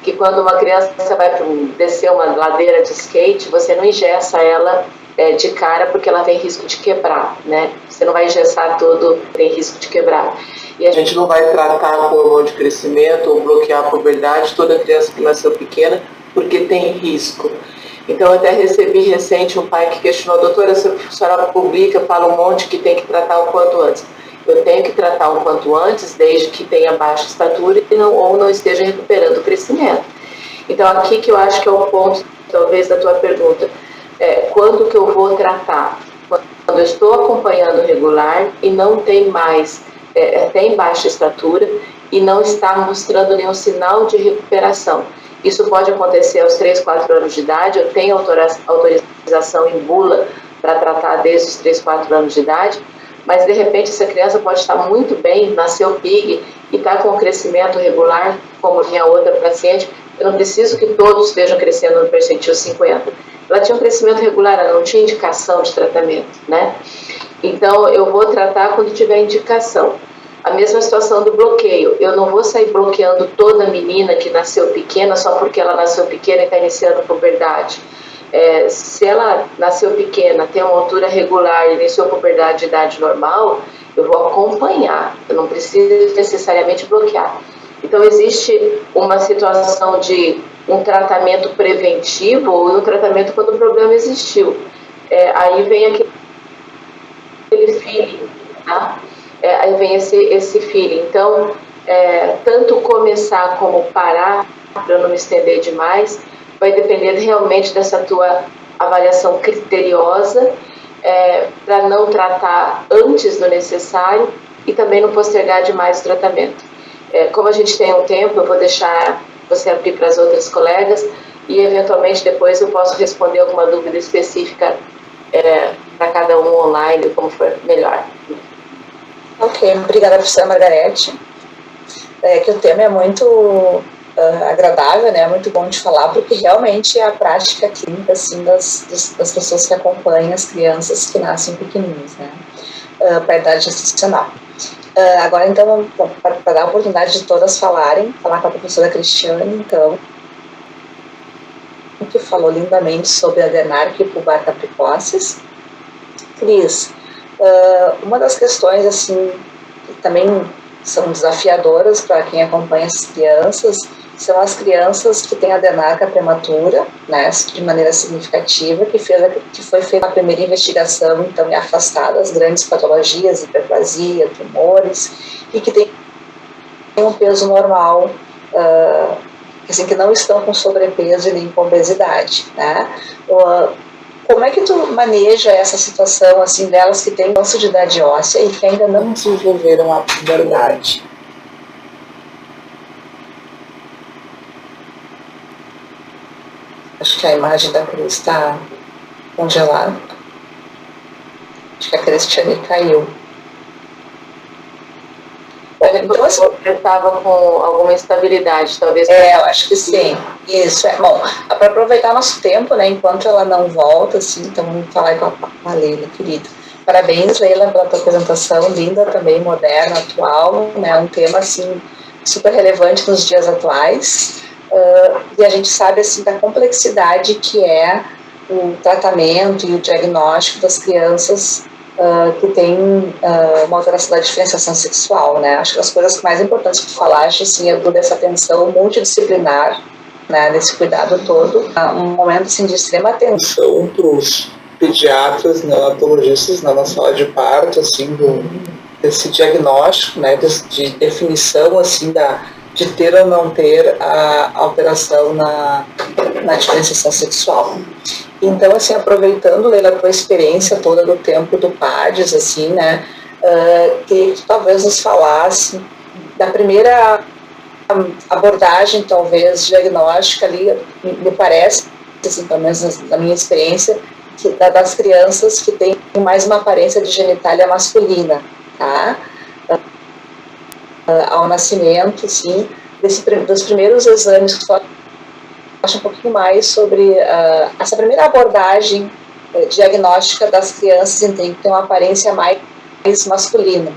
Speaker 2: que quando uma criança vai descer uma ladeira de skate, você não engessa ela de cara porque ela tem risco de quebrar, né? Você não vai engessar tudo, tem risco de quebrar. E a gente não vai tratar com hormônio de crescimento ou bloquear a puberdade toda criança que nasceu pequena, porque tem risco.
Speaker 3: Então, eu até recebi recente um pai que questionou: doutora, se a senhora publica, fala um monte que tem que tratar o quanto antes. Eu tenho que tratar o quanto antes, desde que tenha baixa estatura ou não esteja recuperando o crescimento. Então, aqui que eu acho que é o ponto, talvez, da tua pergunta. Quando que eu vou tratar? Quando eu estou acompanhando regular e não tem mais, tem baixa estatura e não está mostrando nenhum sinal de recuperação. Isso pode acontecer aos 3, 4 anos de idade. Eu tenho autorização em bula para tratar desde os 3, 4 anos de idade, mas de repente essa criança pode estar muito bem, nasceu PIG e está com um crescimento regular, como minha outra paciente. Eu não preciso que todos estejam crescendo no percentil 50. Ela tinha um crescimento regular, ela não tinha indicação de tratamento, né? Então, eu vou tratar quando tiver indicação. A mesma situação do bloqueio. Eu não vou sair bloqueando toda menina que nasceu pequena só porque ela nasceu pequena e está iniciando a puberdade. Se ela nasceu pequena, tem uma altura regular e iniciou a puberdade de idade normal, eu vou acompanhar. Eu não preciso necessariamente bloquear. Então, existe uma situação de um tratamento preventivo ou um tratamento quando o problema existiu. Aí vem aquele feeling, tá? Aí vem esse feeling. Então, tanto começar como parar, para eu não me estender demais, vai depender realmente dessa tua avaliação criteriosa, para não tratar antes do necessário e também não postergar demais o tratamento. Como a gente tem um tempo, eu vou deixar você abrir para as outras colegas e, eventualmente, depois eu posso responder alguma dúvida específica para cada um online, como for melhor.
Speaker 1: Ok, obrigada, professora Margarete. Que o tema é muito agradável, né? É muito bom de falar, porque realmente é a prática clínica assim, das pessoas que acompanham as crianças que nascem pequenininhas, né? Para a idade gestacional. Agora, então, para dar a oportunidade de todas falar com a professora Cristiane, então, que falou lindamente sobre a adenarque pubarca precoces. Cris, uma das questões, assim, que também são desafiadoras para quem acompanha as crianças, são as crianças que têm adenarca prematura, né, de maneira significativa, que foi feita a primeira investigação, então, e afastada as grandes patologias, hiperplasia, tumores, e que tem um peso normal, assim, que não estão com sobrepeso e nem com obesidade, né? Como é que tu maneja essa situação, assim, delas que têm avanço de idade óssea e que ainda não desenvolveram a puberdade? Acho que a imagem da Cris está congelada. Acho que a Cristiane caiu.
Speaker 2: Então, assim, eu estava com alguma instabilidade, talvez.
Speaker 1: Eu acho que sim. Isso, bom, para aproveitar nosso tempo, né, enquanto ela não volta, assim, então vamos falar com a Leila, querida. Parabéns, Leila, pela tua apresentação, linda também, moderna, atual, né, um tema, assim, super relevante nos dias atuais. E a gente sabe, assim, da complexidade que é o tratamento e o diagnóstico das crianças que tem uma alteração da diferenciação sexual, né? Acho que as coisas mais importantes que tu falaste, assim, é toda essa atenção multidisciplinar, né, nesse cuidado todo, um momento, assim, de extrema atenção para os pediatras, neonatologistas na sala de parto, assim, desse diagnóstico, né, de definição, assim, de ter ou não ter a alteração na diferenciação sexual. Então, assim, aproveitando, Leila, a tua experiência toda do tempo do PADS, assim, né, que talvez nos falasse da primeira abordagem, talvez, diagnóstica ali, me parece, assim, pelo menos na minha experiência, que das crianças que têm mais uma aparência de genitália masculina, tá? Ao nascimento, assim, dos primeiros exames que tu acha um pouquinho mais sobre essa primeira abordagem diagnóstica das crianças que têm uma aparência mais masculina.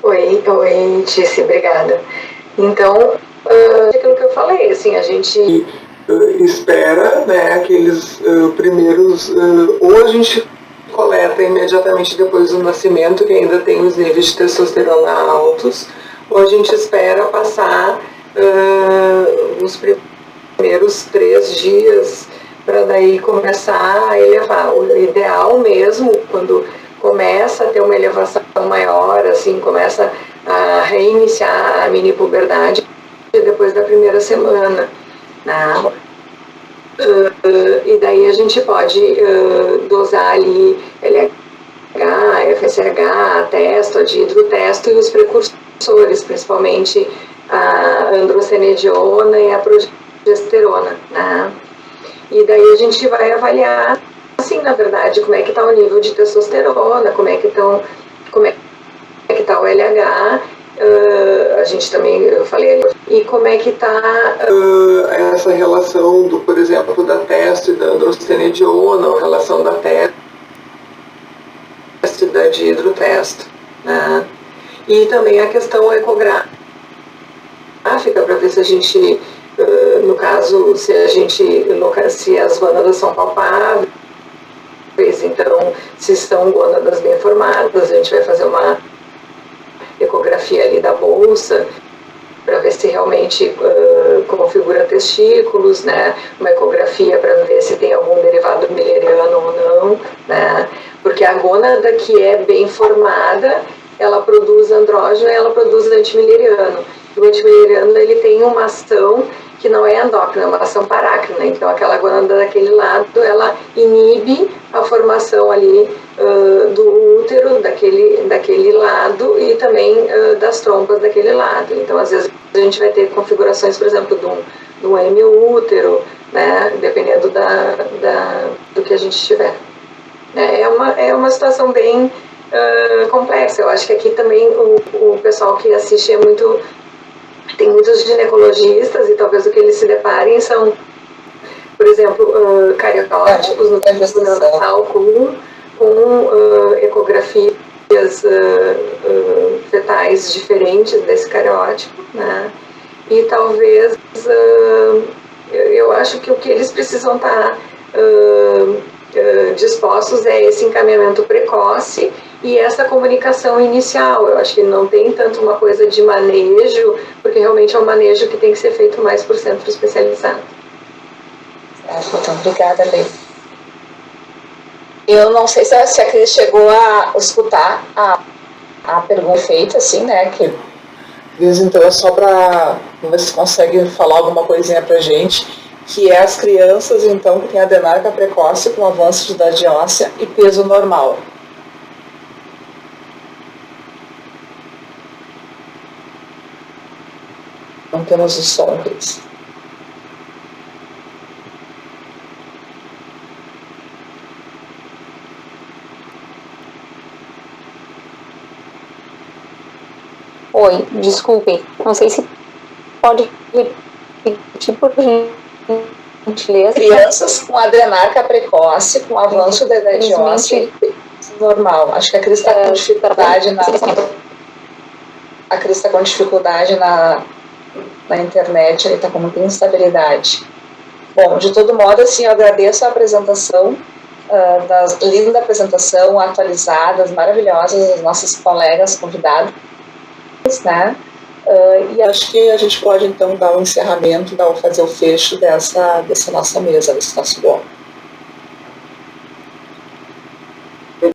Speaker 6: Oi, Tícia, obrigada. Então, aquilo que eu falei, assim, a gente
Speaker 3: espera, né, aqueles primeiros, ou a gente coleta imediatamente depois do nascimento, que ainda tem os níveis de testosterona altos, ou a gente espera passar os primeiros
Speaker 6: primeiros 3 dias, para daí começar a elevar. O ideal mesmo, quando começa a ter uma elevação maior, assim, começa a reiniciar a mini puberdade depois da primeira semana, né? E daí a gente pode dosar ali LH, FSH, testo, dihidrotesto e os precursores, principalmente a androstenediona e a progesterona, né? E daí a gente vai avaliar, assim, na verdade, como é que está o nível de testosterona, como é que está o LH, a gente também, eu falei, e como é que está
Speaker 3: essa relação, por exemplo, da testo e da androstenediona, ou relação da testo e da dihidrotesto, né? E também a questão ecográfica, para ver se a gente, no caso, se as gônadas são palpáveis, então, se são gônadas bem formadas, a gente vai fazer uma ecografia ali da bolsa, para ver se realmente configura testículos, né? Uma ecografia para ver se tem algum derivado milleriano ou não, né? Porque a gônada que é bem formada, ela produz andrógeno e ela produz antimilleriano. O antimilleriano, ele tem uma ação que não é endócrina, é uma ação parácrina. Então, aquela gônada daquele lado, ela inibe a formação ali do útero daquele lado e também das trompas daquele lado. Então, às vezes, a gente vai ter configurações, por exemplo, de um hemiútero, né, dependendo do que a gente tiver. É uma situação bem complexa. Eu acho que aqui também o pessoal que assiste tem muitos ginecologistas e talvez o que eles se deparem são, por exemplo, cariótipos no tempo neonatal com ecografias fetais diferentes desse cariótipo, né? E talvez eu acho que o que eles precisam estar dispostos é esse encaminhamento precoce e essa comunicação inicial. Eu acho que não tem tanto uma coisa de manejo, porque realmente é um manejo que tem que ser feito mais por centro especializado.
Speaker 1: Então, obrigada, Lê. Eu não sei se a Cris chegou a escutar a pergunta feita, assim, né?
Speaker 7: Cris, então é só para ver se consegue falar alguma coisinha pra gente, que é as crianças, então, que têm adenarca precoce com avanço de idade óssea e peso normal. Não temos o som, Cris.
Speaker 5: Oi, desculpem, não sei se pode repetir por gentileza.
Speaker 1: Crianças com adenarca precoce, com avanço da idade óssea normal. Acho que a Cris está com dificuldade na internet, ele está com muita instabilidade. Bom, de todo modo, assim, eu agradeço a apresentação, linda apresentação, atualizadas, maravilhosas, das nossas colegas convidadas, né?
Speaker 7: E acho que a gente pode, então, dar um encerramento, fazer o fecho dessa nossa mesa, desse nosso bloco.